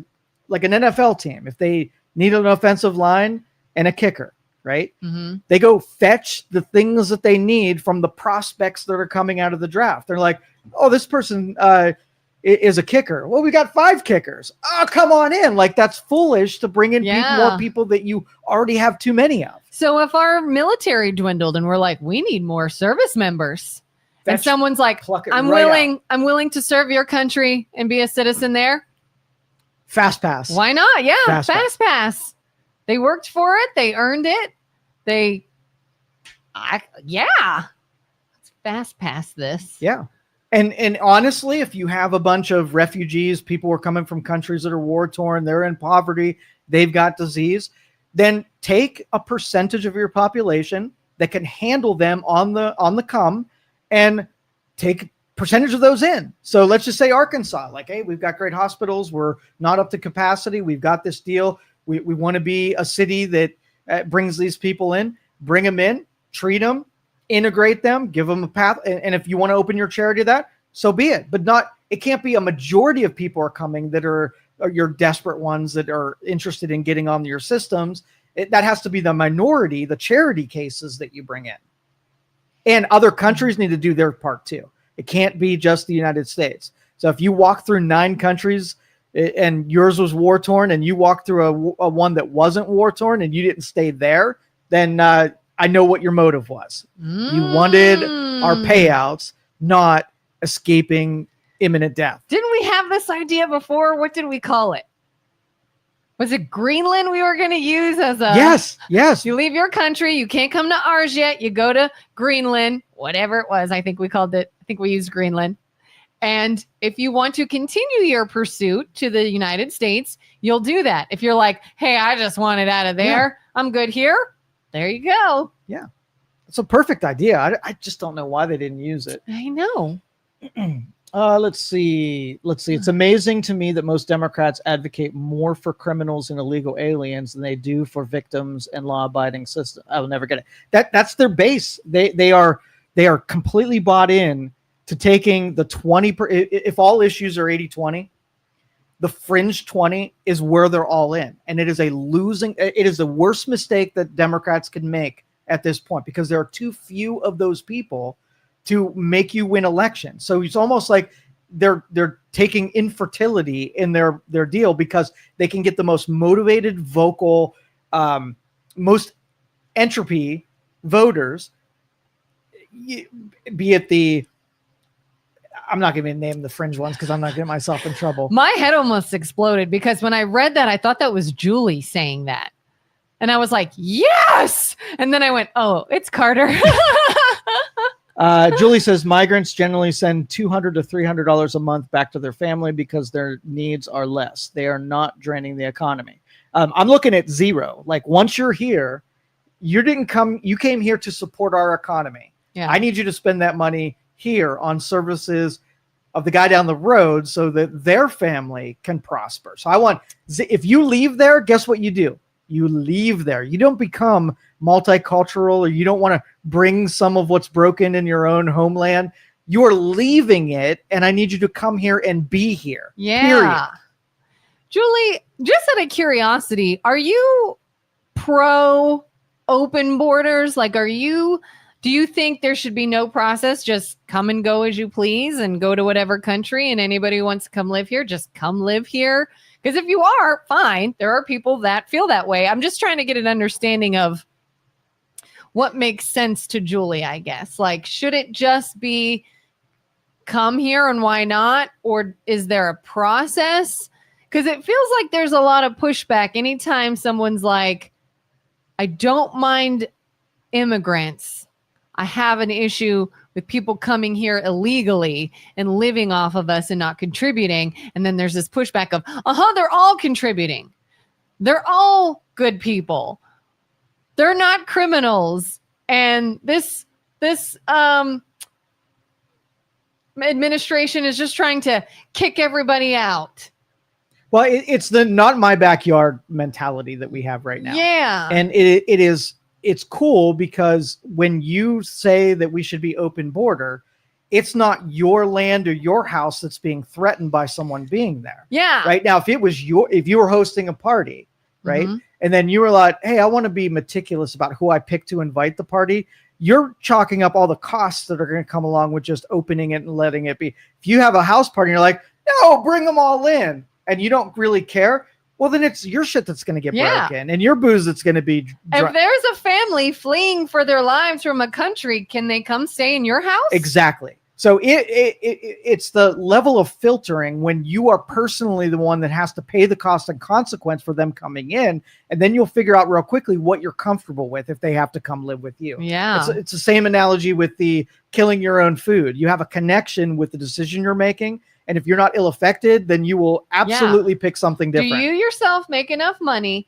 Like an NFL team, if they need an offensive line and a kicker, right? Mm-hmm. They go fetch the things that they need from the prospects that are coming out of the draft. They're like, this person is a kicker. Well, we got 5 kickers. Come on in. Like, that's foolish to bring in more people that you already have too many of. So if our military dwindled and we're like, we need more service members, and someone's like, I'm willing to serve your country and be a citizen there. Fast pass. Why not? Yeah. Fast pass. They worked for it. They earned it. Let's fast pass this. Yeah. And honestly, if you have a bunch of refugees, people who are coming from countries that are war torn, they're in poverty, they've got disease, then take a percentage of your population that can handle them on the come and take percentage of those in. So let's just say Arkansas, like, hey, we've got great hospitals. We're not up to capacity. We've got this deal. We want to be a city that brings these people in, bring them in, treat them, integrate them, give them a path. And if you want to open your charity to that, so be it. But it can't be a majority of people are coming that are your desperate ones that are interested in getting on your systems. That has to be the minority, the charity cases that you bring in. And other countries need to do their part too. It can't be just the United States. So if you walk through 9 countries and yours was war torn, and you walk through a one that wasn't war torn and you didn't stay there, then I know what your motive was. You wanted our payouts, not escaping imminent death. Didn't we have this idea before? What did we call it? Was it Greenland we were going to use as a... Yes. You leave your country. You can't come to ours yet. You go to Greenland, whatever it was. I think we used Greenland. And if you want to continue your pursuit to the United States, you'll do that. If you're like, hey, I just want it out of there. Yeah. I'm good here. There you go. Yeah. It's a perfect idea. I just don't know why they didn't use it. I know. Let's see. It's amazing to me that most Democrats advocate more for criminals and illegal aliens than they do for victims and law-abiding system. I will never get it. That's their base. They are completely bought in to taking the 20. If all issues are 80-20, the fringe 20 is where they're all in, and it is the worst mistake that Democrats can make at this point, because there are too few of those people to make you win elections. So it's almost like they're taking infertility in their deal, because they can get the most motivated, vocal, most entropy voters, be it I'm not going to name the fringe ones because I'm not getting myself in trouble. My head almost exploded, because when I read that, I thought that was Julie saying that. And I was like, yes. And then I went, oh, it's Carter. Julie says migrants generally send $200 to $300 a month back to their family because their needs are less. They are not draining the economy. I'm looking at zero. Like, once you're here, you came here to support our economy. Yeah. I need you to spend that money here on services of the guy down the road so that their family can prosper. So if you leave there, guess what you do? You leave there. You don't become multicultural, or you don't want to bring some of what's broken in your own homeland. You are leaving it, and I need you to come here and be here. Yeah. Period. Julie, just out of curiosity, are you pro open borders? Like, do you think there should be no process? Just come and go as you please and go to whatever country, and anybody who wants to come live here, just come live here? Because if you are, fine. There are people that feel that way. I'm just trying to get an understanding of what makes sense to Julie, I guess. Like, should it just be come here and why not? Or is there a process? Because it feels like there's a lot of pushback anytime someone's like, I don't mind immigrants. I have an issue with people coming here illegally and living off of us and not contributing. And then there's this pushback of, they're all contributing. They're all good people. They're not criminals. And this administration is just trying to kick everybody out. Well, it's the not my backyard mentality that we have right now. Yeah. And it's cool, because when you say that we should be open border, it's not your land or your house that's being threatened by someone being there. Yeah. Right now, if you were hosting a party, right, and then you were like, hey, I want to be meticulous about who I pick to invite the party, you're chalking up all the costs that are going to come along with just opening it and letting it be. If you have a house party and you're like, no, bring them all in, and you don't really care, well, then it's your shit that's going to get broken, and your booze that's going to be. If there's a family fleeing for their lives from a country, can they come stay in your house? Exactly. So it's the level of filtering when you are personally the one that has to pay the cost and consequence for them coming in, and then you'll figure out real quickly what you're comfortable with if they have to come live with you. Yeah. It's the same analogy with the killing your own food. You have a connection with the decision you're making. And if you're not ill-affected, then you will absolutely pick something different. Do you yourself make enough money,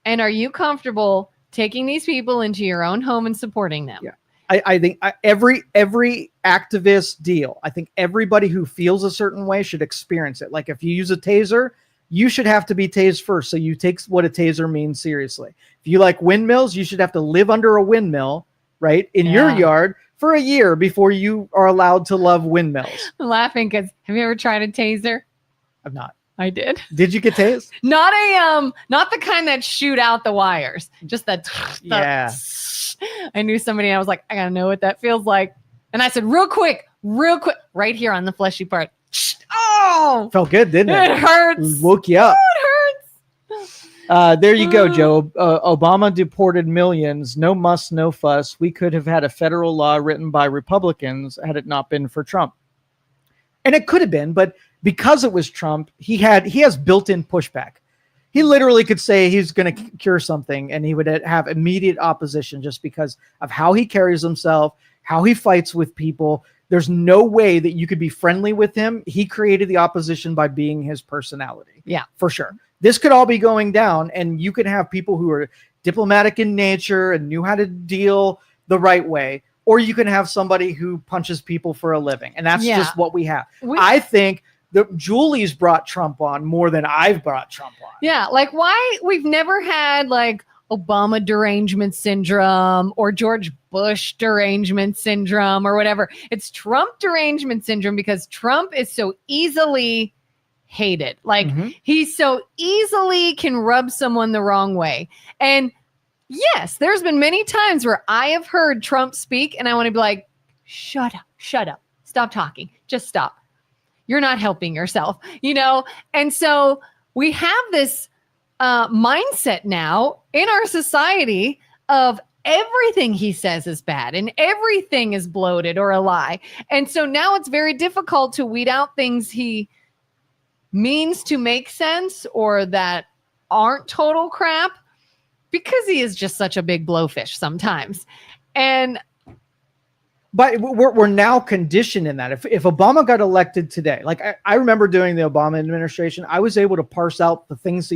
and are you comfortable taking these people into your own home and supporting them? Yeah. I think every activist deal, I think everybody who feels a certain way should experience it. Like, if you use a taser, you should have to be tased first. So you take what a taser means seriously. If you like windmills, you should have to live under a windmill, right, in your yard for a year before you are allowed to love windmills. I'm laughing because have you ever tried a taser? I've not. I did. Did you get tased? Not the kind that shoot out the wires. Just that. Yeah. I knew somebody, and I was like, I gotta know what that feels like. And I said, real quick, right here on the fleshy part. Oh, felt good, didn't it? It hurts. Woke you up. Oh, it hurts. There you go, Joe. Obama deported millions. No muss, no fuss. We could have had a federal law written by Republicans had it not been for Trump. And it could have been, but because it was Trump, he has built-in pushback. He literally could say he's going to cure something, and he would have immediate opposition just because of how he carries himself, how he fights with people. There's no way that you could be friendly with him. He created the opposition by being his personality. Yeah, for sure. This could all be going down, and you could have people who are diplomatic in nature and knew how to deal the right way, or you can have somebody who punches people for a living. And that's just what we have. I think that Julie's brought Trump on more than I've brought Trump on. Yeah. Like, why we've never had like Obama derangement syndrome or George Bush derangement syndrome or whatever. It's Trump derangement syndrome because Trump is so easily hated. Like, he so easily can rub someone the wrong way. And yes, there's been many times where I have heard Trump speak and I want to be like, shut up, stop talking, just stop. You're not helping yourself, you know? And so we have this mindset now in our society of everything he says is bad and everything is bloated or a lie. And so now it's very difficult to weed out things he means to make sense or that aren't total crap, because he is just such a big blowfish sometimes. But we're now conditioned in that. If Obama got elected today, like I remember during the Obama administration, I was able to parse out the things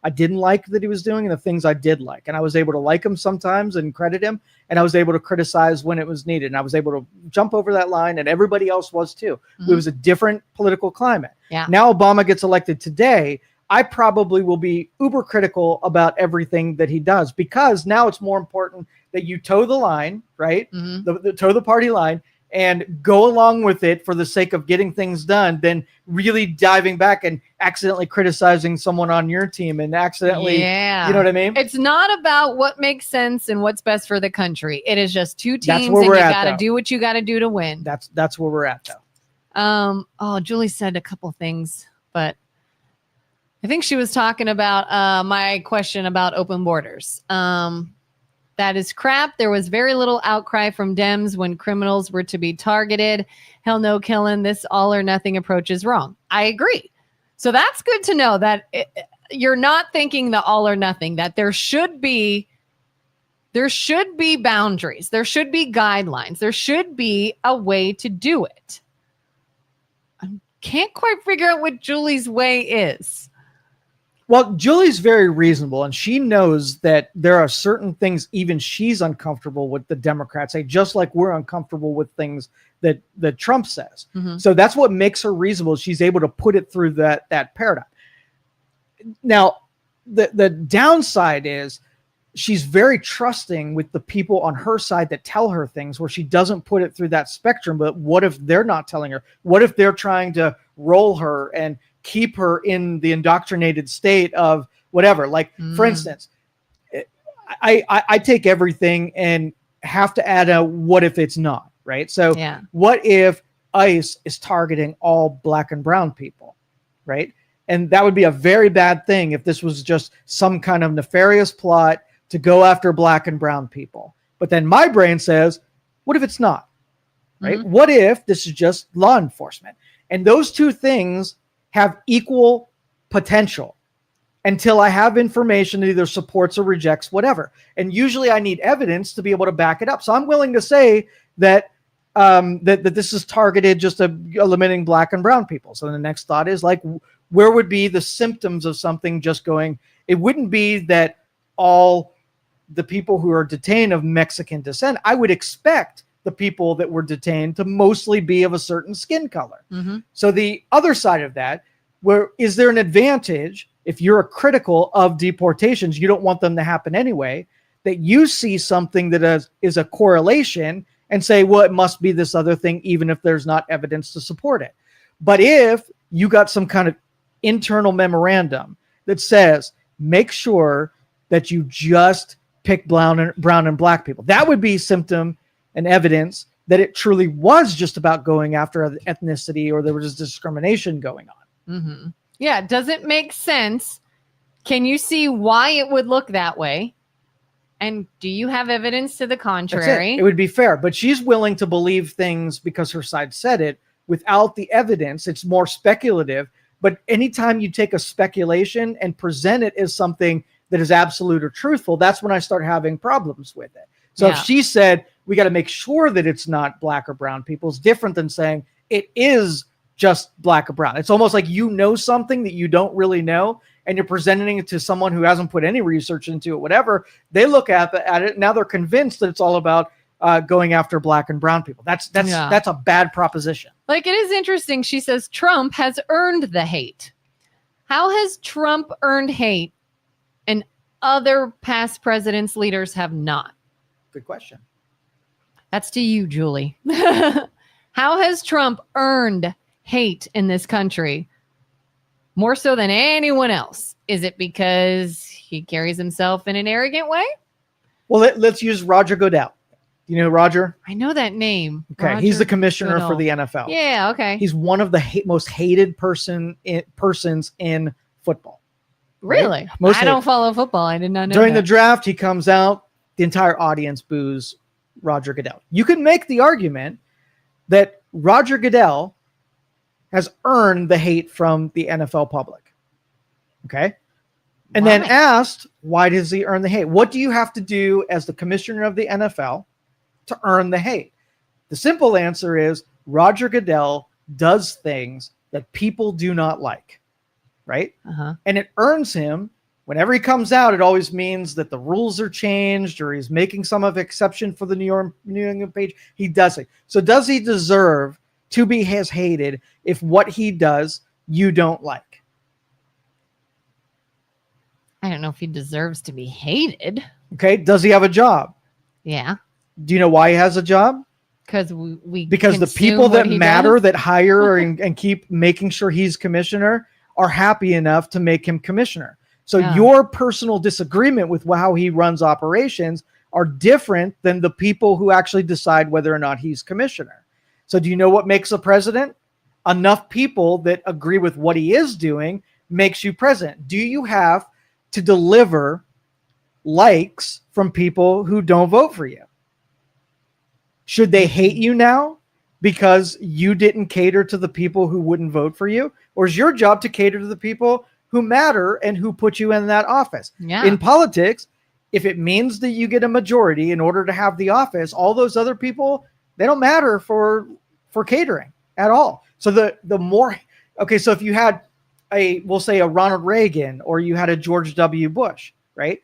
I didn't like that he was doing and the things I did like. And I was able to like him sometimes and credit him. And I was able to criticize when it was needed. And I was able to jump over that line, and everybody else was too. It was a different political climate. Yeah. Now Obama gets elected today, I probably will be uber critical about everything that he does, because now it's more important that you toe the line, right? The toe the party line and go along with it for the sake of getting things done than really diving back and accidentally criticizing someone on your team and accidentally, you know what I mean? It's not about what makes sense and what's best for the country. It is just two teams and you got to do what you got to do to win. That's where we're at though. Julie said a couple things, but I think she was talking about my question about open borders. That is crap. There was very little outcry from Dems when criminals were to be targeted. Hell no, Kelin. This all or nothing approach is wrong. I agree. So that's good to know that you're not thinking the all or nothing, that there should be boundaries. There should be guidelines. There should be a way to do it. I can't quite figure out what Julie's way is. Well, Julie's very reasonable, and she knows that there are certain things even she's uncomfortable with the Democrats say, just like we're uncomfortable with things that Trump says. So that's what makes her reasonable. She's able to put it through that paradigm. Now, the downside is she's very trusting with the people on her side that tell her things, where she doesn't put it through that spectrum. But what if they're not telling her? What if they're trying to roll her and keep her in the indoctrinated state of whatever? Like, for instance, I take everything and have to add a what if it's not, right? So what if ICE is targeting all black and brown people, right? And that would be a very bad thing if this was just some kind of nefarious plot to go after black and brown people. But then my brain says, what if it's not, right? What if this is just law enforcement? And those two things have equal potential until I have information that either supports or rejects whatever. And usually I need evidence to be able to back it up. So I'm willing to say that that this is targeted just to eliminating black and brown people. So the next thought is like, where would be the symptoms of something just going? It wouldn't be that all the people who are detained of Mexican descent. I would expect the people that were detained to mostly be of a certain skin color. So the other side of that, where is there an advantage if you're critical of deportations, you don't want them to happen anyway, that you see something that is a correlation and say, well, it must be this other thing, even if there's not evidence to support it. But if you got some kind of internal memorandum that says, make sure that you just pick brown and black people, that would be symptom and evidence that it truly was just about going after ethnicity, or there was discrimination going on. Yeah. Does it make sense? Can you see why it would look that way? And do you have evidence to the contrary? It would be fair, but she's willing to believe things because her side said it without the evidence. It's more speculative. But anytime you take a speculation and present it as something that is absolute or truthful, that's when I start having problems with it. So if she said, we got to make sure that it's not black or brown people, it's different than saying it is just black or brown. It's almost like you know something that you don't really know, and you're presenting it to someone who hasn't put any research into it, whatever, they look at it. Now they're convinced that it's all about going after black and brown people. That's a bad proposition. Like, it is interesting. She says Trump has earned the hate. How has Trump earned hate and other past presidents, leaders have not? Good question. That's to you, Julie. How has Trump earned hate in this country more so than anyone else? Is it because he carries himself in an arrogant way? Well, let's use Roger Goodell. You know Roger? I know that name. Okay, Roger he's the commissioner Goodell. for the NFL. Yeah, okay. He's one of the most hated persons in football. Really? Right? I don't follow football. I did not know During that. the draft, he comes out, the entire audience boos Roger Goodell. You can make the argument that Roger Goodell has earned the hate from the NFL public. Okay? And then asked, why does he earn the hate? What do you have to do as the commissioner of the NFL to earn the hate? The simple answer is Roger Goodell does things that people do not like, right? And it earns him. Whenever he comes out, it always means that the rules are changed or he's making some of exception for the New England page. He does it. So does he deserve to be hated if what he does you don't like? I don't know if he deserves to be hated. Okay. Does he have a job? Yeah. Do you know why he has a job? Because because the people that matter, that hire and keep making sure he's commissioner, are happy enough to make him commissioner. So your personal disagreement with how he runs operations are different than the people who actually decide whether or not he's commissioner. So do you know what makes a president? Enough people that agree with what he is doing makes you president. Do you have to deliver likes from people who don't vote for you? Should they hate you now because you didn't cater to the people who wouldn't vote for you? Or is your job to cater to the people who matter and who put you in that office? Yeah. In politics, if it means that you get a majority in order to have the office, all those other people, they don't matter for catering at all. So the more, okay, so if you had we'll say a Ronald Reagan or you had a George W. Bush, right?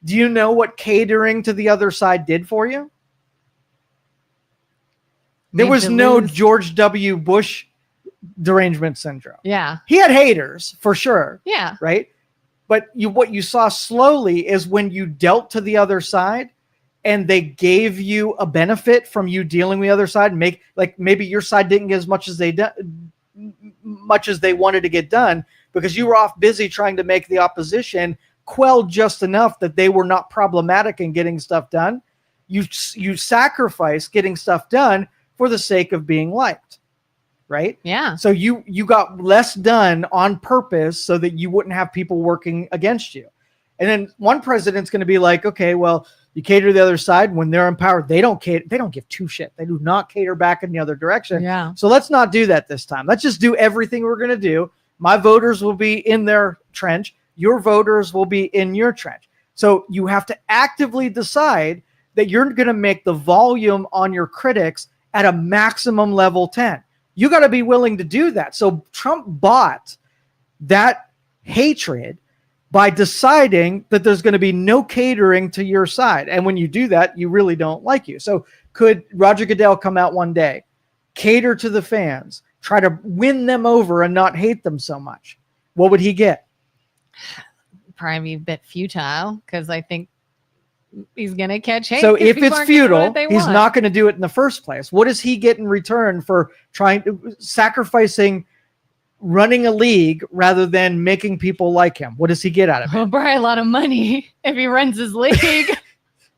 Do you know what catering to the other side did for you? There was no George W. Bush derangement syndrome. Yeah. He had haters for sure. Yeah. Right. But what you saw slowly is when you dealt to the other side and they gave you a benefit from you dealing with the other side, maybe your side didn't get as much as they wanted to get done because you were off busy trying to make the opposition quell just enough that they were not problematic in getting stuff done. You sacrifice getting stuff done for the sake of being liked, right? Yeah. So you got less done on purpose so that you wouldn't have people working against you. And then one president's going to be like, okay, well, you cater to the other side. When they're in power, they don't cater. They don't give two shit. They do not cater back in the other direction. Yeah. So let's not do that this time. Let's just do everything we're going to do. My voters will be in their trench. Your voters will be in your trench. So you have to actively decide that you're going to make the volume on your critics at a maximum level 10. You got to be willing to do that. So Trump bought that hatred by deciding that there's going to be no catering to your side. And when you do that, you really don't like you. So could Roger Goodell come out one day, cater to the fans, try to win them over and not hate them so much? What would he get? Probably a bit futile because I think he's going to catch hate. So if it's futile, he's not going to do it in the first place. What does he get in return for sacrificing running a league rather than making people like him? What does he get out of it? Well, probably a lot of money if he runs his league.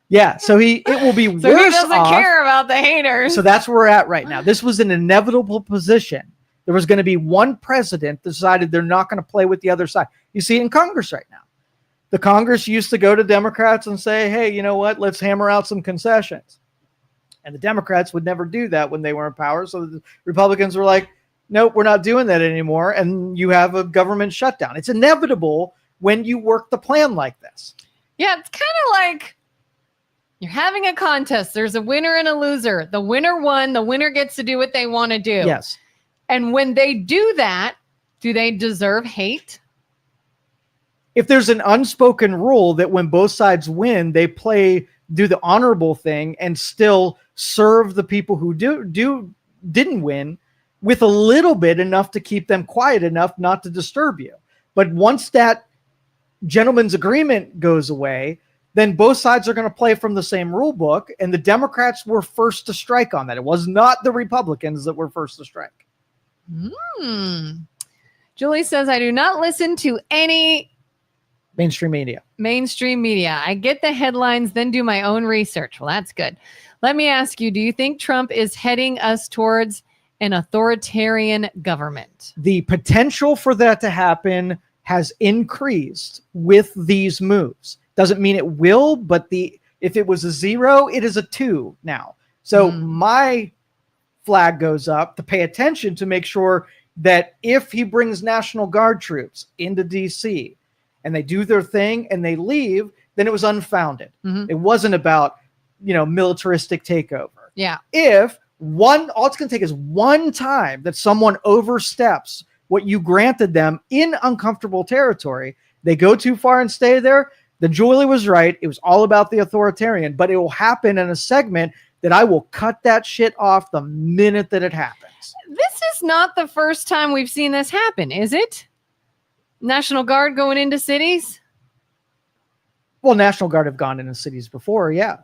Yeah, so it will be so worse he doesn't care about the haters. So that's where we're at right now. This was an inevitable position. There was going to be one president that decided they're not going to play with the other side. You see it in Congress right now. The Congress used to go to Democrats and say, hey, you know what? Let's hammer out some concessions. And the Democrats would never do that when they were in power. So the Republicans were like, nope, we're not doing that anymore. And you have a government shutdown. It's inevitable when you work the plan like this. Yeah, it's kind of like you're having a contest. There's a winner and a loser. The winner won. The winner gets to do what they want to do. Yes. And when they do that, do they deserve hate? if there's an unspoken rule that when both sides win, they do the honorable thing and still serve the people who didn't win with a little bit, enough to keep them quiet enough not to disturb you. But once that gentleman's agreement goes away, then both sides are going to play from the same rule book. And the Democrats were first to strike on that. It was not the Republicans that were first to strike. Julie says, I do not listen to any mainstream media. I get the headlines, then do my own research. Well, that's good. Let me ask you, do you think Trump is heading us towards an authoritarian government? The potential for that to happen has increased with these moves. Doesn't mean it will, but if it was a 0, it is a 2 now. So my flag goes up to pay attention to make sure that if he brings National Guard troops into DC and they do their thing and they leave, then it was unfounded. It wasn't about, militaristic takeover. Yeah. If all it's going to take is one time that someone oversteps what you granted them in uncomfortable territory, they go too far and stay there, then Julie was right. It was all about the authoritarian, but it will happen in a segment that I will cut that shit off the minute that it happens. This is not the first time we've seen this happen, is it? National Guard going into cities? Well, National Guard have gone into cities before, yeah.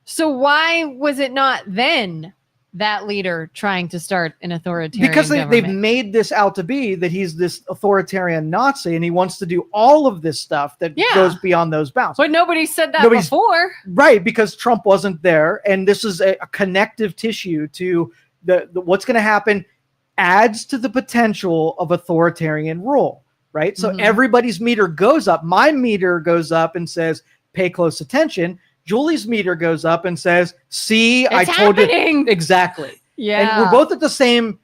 So why was it not then that leader trying to start an authoritarian because government? they've made this out to be that he's this authoritarian Nazi and he wants to do all of this stuff that goes beyond those bounds. But nobody said that before. Right, because Trump wasn't there, and this is a connective tissue to the what's going to happen, adds to the potential of authoritarian rule, right? So everybody's meter goes up. My meter goes up and says, pay close attention. Julie's meter goes up and says, see, I told you. Exactly. Yeah. And we're both at the same,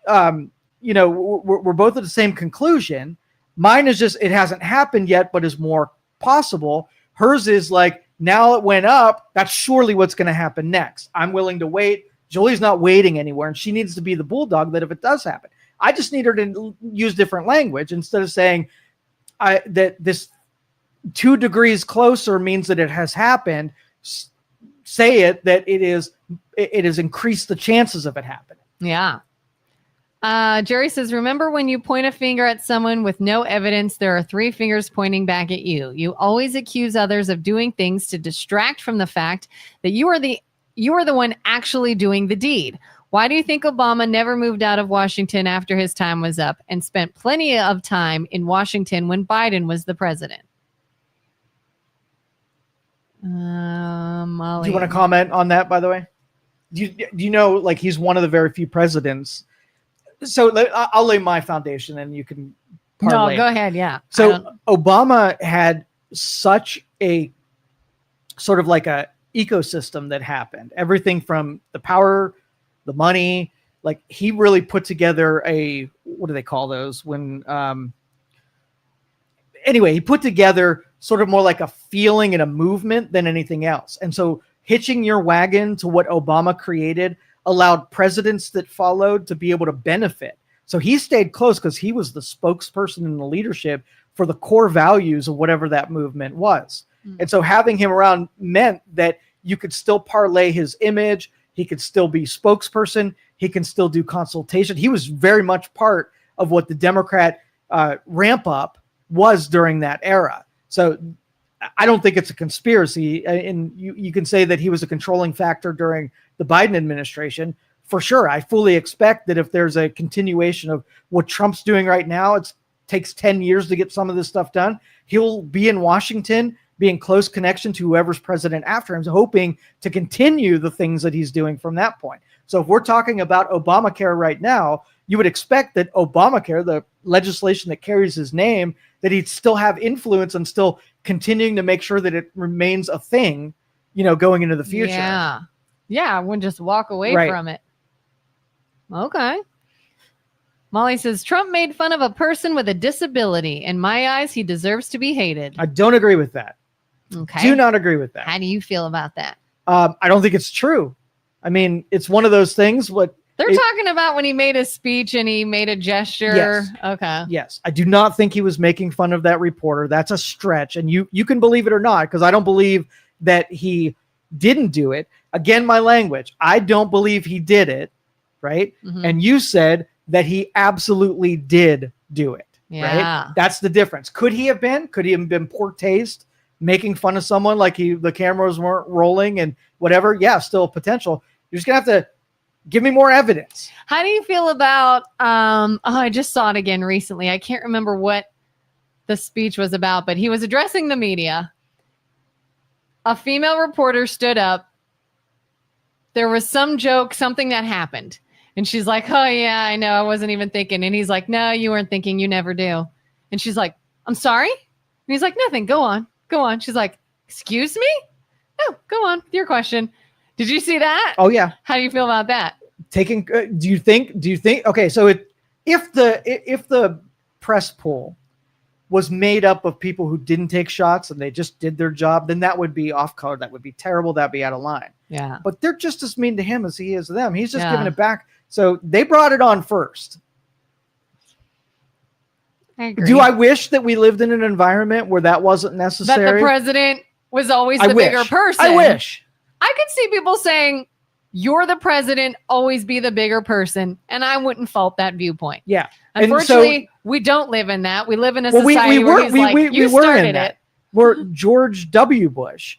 we're both at the same conclusion. Mine is just, it hasn't happened yet, but is more possible. Hers is like, now it went up. That's surely what's going to happen next. I'm willing to wait. Julie's not waiting anywhere, and she needs to be the bulldog that if it does happen. I just need her to use different language instead of saying that this 2 degrees closer means that it has happened. Say it that it has increased the chances of it happening. Yeah. Jerry says, remember when you point a finger at someone with no evidence, there are 3 fingers pointing back at you. You always accuse others of doing things to distract from the fact that you are the one actually doing the deed. Why do you think Obama never moved out of Washington after his time was up and spent plenty of time in Washington when Biden was the president? Molly. Do you want to comment on that, by the way? Do you know, like, he's one of the very few presidents. So I'll lay my foundation and you can parlay. No, go ahead. Yeah. So Obama had such a sort of like a ecosystem that happened. Everything from the power, the money, like he really put together what do they call those when, anyway, he put together sort of more like a feeling and a movement than anything else. And so hitching your wagon to what Obama created allowed presidents that followed to be able to benefit. So he stayed close because he was the spokesperson and the leadership for the core values of whatever that movement was. And so having him around meant that you could still parlay his image. He could still be spokesperson. He can still do consultation. He was very much part of what the Democrat ramp up was during that era. So I don't think it's a conspiracy. And you can say that he was a controlling factor during the Biden administration. For sure. I fully expect that if there's a continuation of what Trump's doing right now, it takes 10 years to get some of this stuff done. He'll be in Washington, be in close connection to whoever's president after him, hoping to continue the things that he's doing from that point. So if we're talking about Obamacare right now, you would expect that Obamacare, the legislation that carries his name, that he'd still have influence and still continuing to make sure that it remains a thing, going into the future. Yeah. Yeah. I wouldn't just walk away from it. Okay. Molly says, Trump made fun of a person with a disability. In my eyes, he deserves to be hated. I don't agree with that. Okay. Do not agree with that. How do you feel about that? I don't think it's true. I mean, it's one of those things. What They're talking about when he made a speech and he made a gesture. Yes. Okay. Yes. I do not think he was making fun of that reporter. That's a stretch. And you can believe it or not, because I don't believe that he didn't do it. Again, my language. I don't believe he did it. Right. Mm-hmm. And you said that he absolutely did do it. Yeah. Right. That's the difference. Could he have been poor taste, making fun of someone like the cameras weren't rolling and whatever? Yeah, still potential. You're just going to have to give me more evidence. How do you feel about, I just saw it again recently. I can't remember what the speech was about, but he was addressing the media. A female reporter stood up. There was some joke, something that happened. And she's like, oh yeah, I know. I wasn't even thinking. And he's like, no, you weren't thinking. You never do. And she's like, I'm sorry. And he's like, nothing. Go on. Go on. She's like, excuse me? No, go on with your question. Did you see that? Oh yeah. How do you feel about that? Do you think, okay, so if the press pool was made up of people who didn't take shots and they just did their job, then that would be off color. That would be terrible. That'd be out of line. Yeah. But they're just as mean to him as he is to them. He's just giving it back. So they brought it on first. I agree. Do I wish that we lived in an environment where that wasn't necessary? That the president was always the bigger person. I wish. I could see people saying, you're the president, always be the bigger person. And I wouldn't fault that viewpoint. Yeah. Unfortunately, we don't live in that. We live in a society where he's like, you started it. Where George W. Bush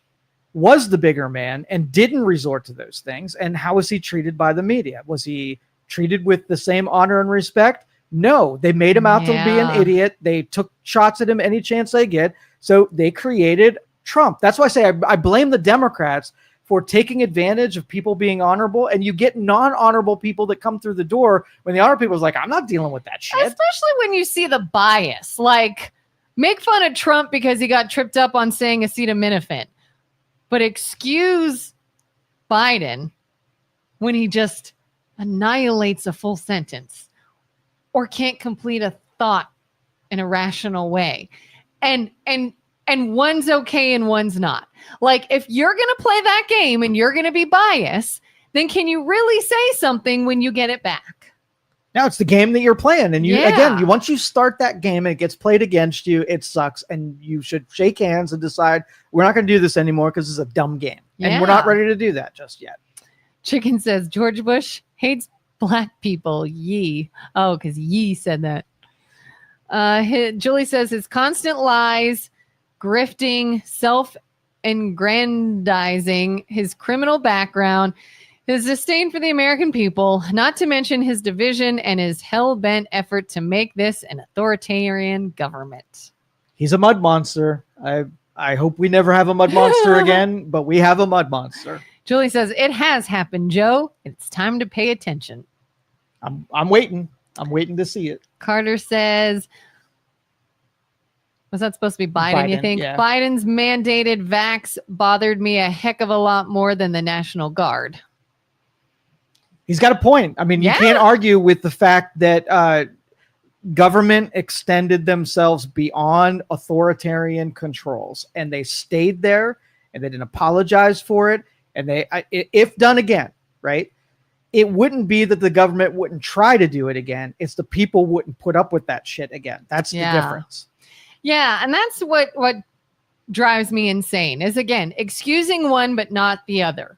was the bigger man and didn't resort to those things. And how was he treated by the media? Was he treated with the same honor and respect? No, they made him out to be an idiot. They took shots at him any chance they get. So they created Trump. That's why I say I blame the Democrats for taking advantage of people being honorable, and you get non-honorable people that come through the door when the honorable people is like, I'm not dealing with that shit. Especially when you see the bias, like make fun of Trump because he got tripped up on saying acetaminophen, but excuse Biden when he just annihilates a full sentence or can't complete a thought in a rational way. And one's okay and one's not. Like, if you're going to play that game and you're going to be biased, then can you really say something when you get it back? Now it's the game that you're playing. And once you start that game and it gets played against you, it sucks. And you should shake hands and decide, we're not going to do this anymore because it's a dumb game. Yeah. And we're not ready to do that just yet. Chicken says, George Bush hates black people. Yee. Oh, because Yee said that. Julie says his constant lies, grifting, self-aggrandizing, his criminal background, his disdain for the American people, not to mention his division and his hell-bent effort to make this an authoritarian government. He's a mud monster. I hope we never have a mud monster again, but we have a mud monster. Julie says, it has happened, Joe. It's time to pay attention. I'm waiting. I'm waiting to see it. Carter says, was that supposed to be Biden, you think? Yeah. Biden's mandated vax bothered me a heck of a lot more than the National Guard. He's got a point. I mean, you can't argue with the fact that government extended themselves beyond authoritarian controls, and they stayed there, and they didn't apologize for it. And if done again, right, it wouldn't be that the government wouldn't try to do it again. It's the people wouldn't put up with that shit again. That's the difference. Yeah, and that's what drives me insane is, again, excusing one but not the other.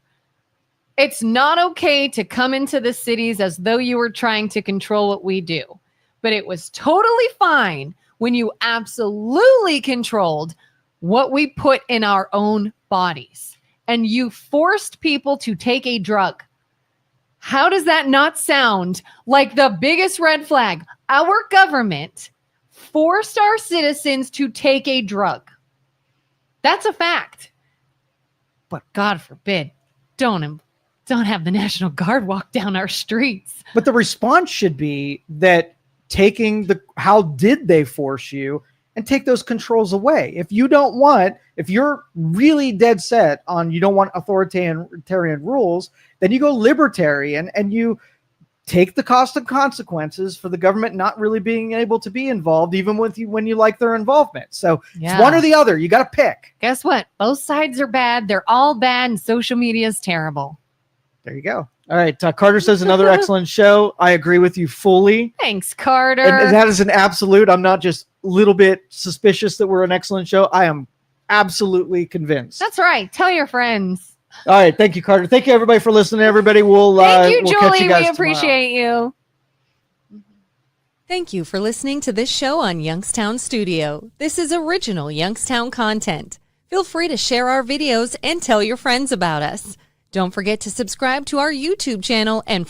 It's not okay to come into the cities as though you were trying to control what we do. But it was totally fine when you absolutely controlled what we put in our own bodies. And you forced people to take a drug. How does that not sound like the biggest red flag? Our government forced our citizens to take a drug. That's a fact. But God forbid, don't have the National Guard walk down our streets. But the response should be that how did they force you, and take those controls away. If you're really dead set on you don't want authoritarian rules, then you go libertarian and you take the cost and consequences for the government not really being able to be involved, even when you like their involvement. So it's one or the other. You got to pick. Guess what? Both sides are bad. They're all bad, and social media is terrible. There you go. All right. Carter says another excellent show. I agree with you fully. Thanks, Carter. And that is an absolute. I'm not just a little bit suspicious that we're an excellent show. I am absolutely convinced. That's right. Tell your friends. All right. Thank you, Carter. Thank you, everybody, for listening. Everybody, Thank you, we'll Julie. catch you guys We appreciate you. Thank you for listening to this show on Youngstown Studio. This is original Youngstown content. Feel free to share our videos and tell your friends about us. Don't forget to subscribe to our YouTube channel and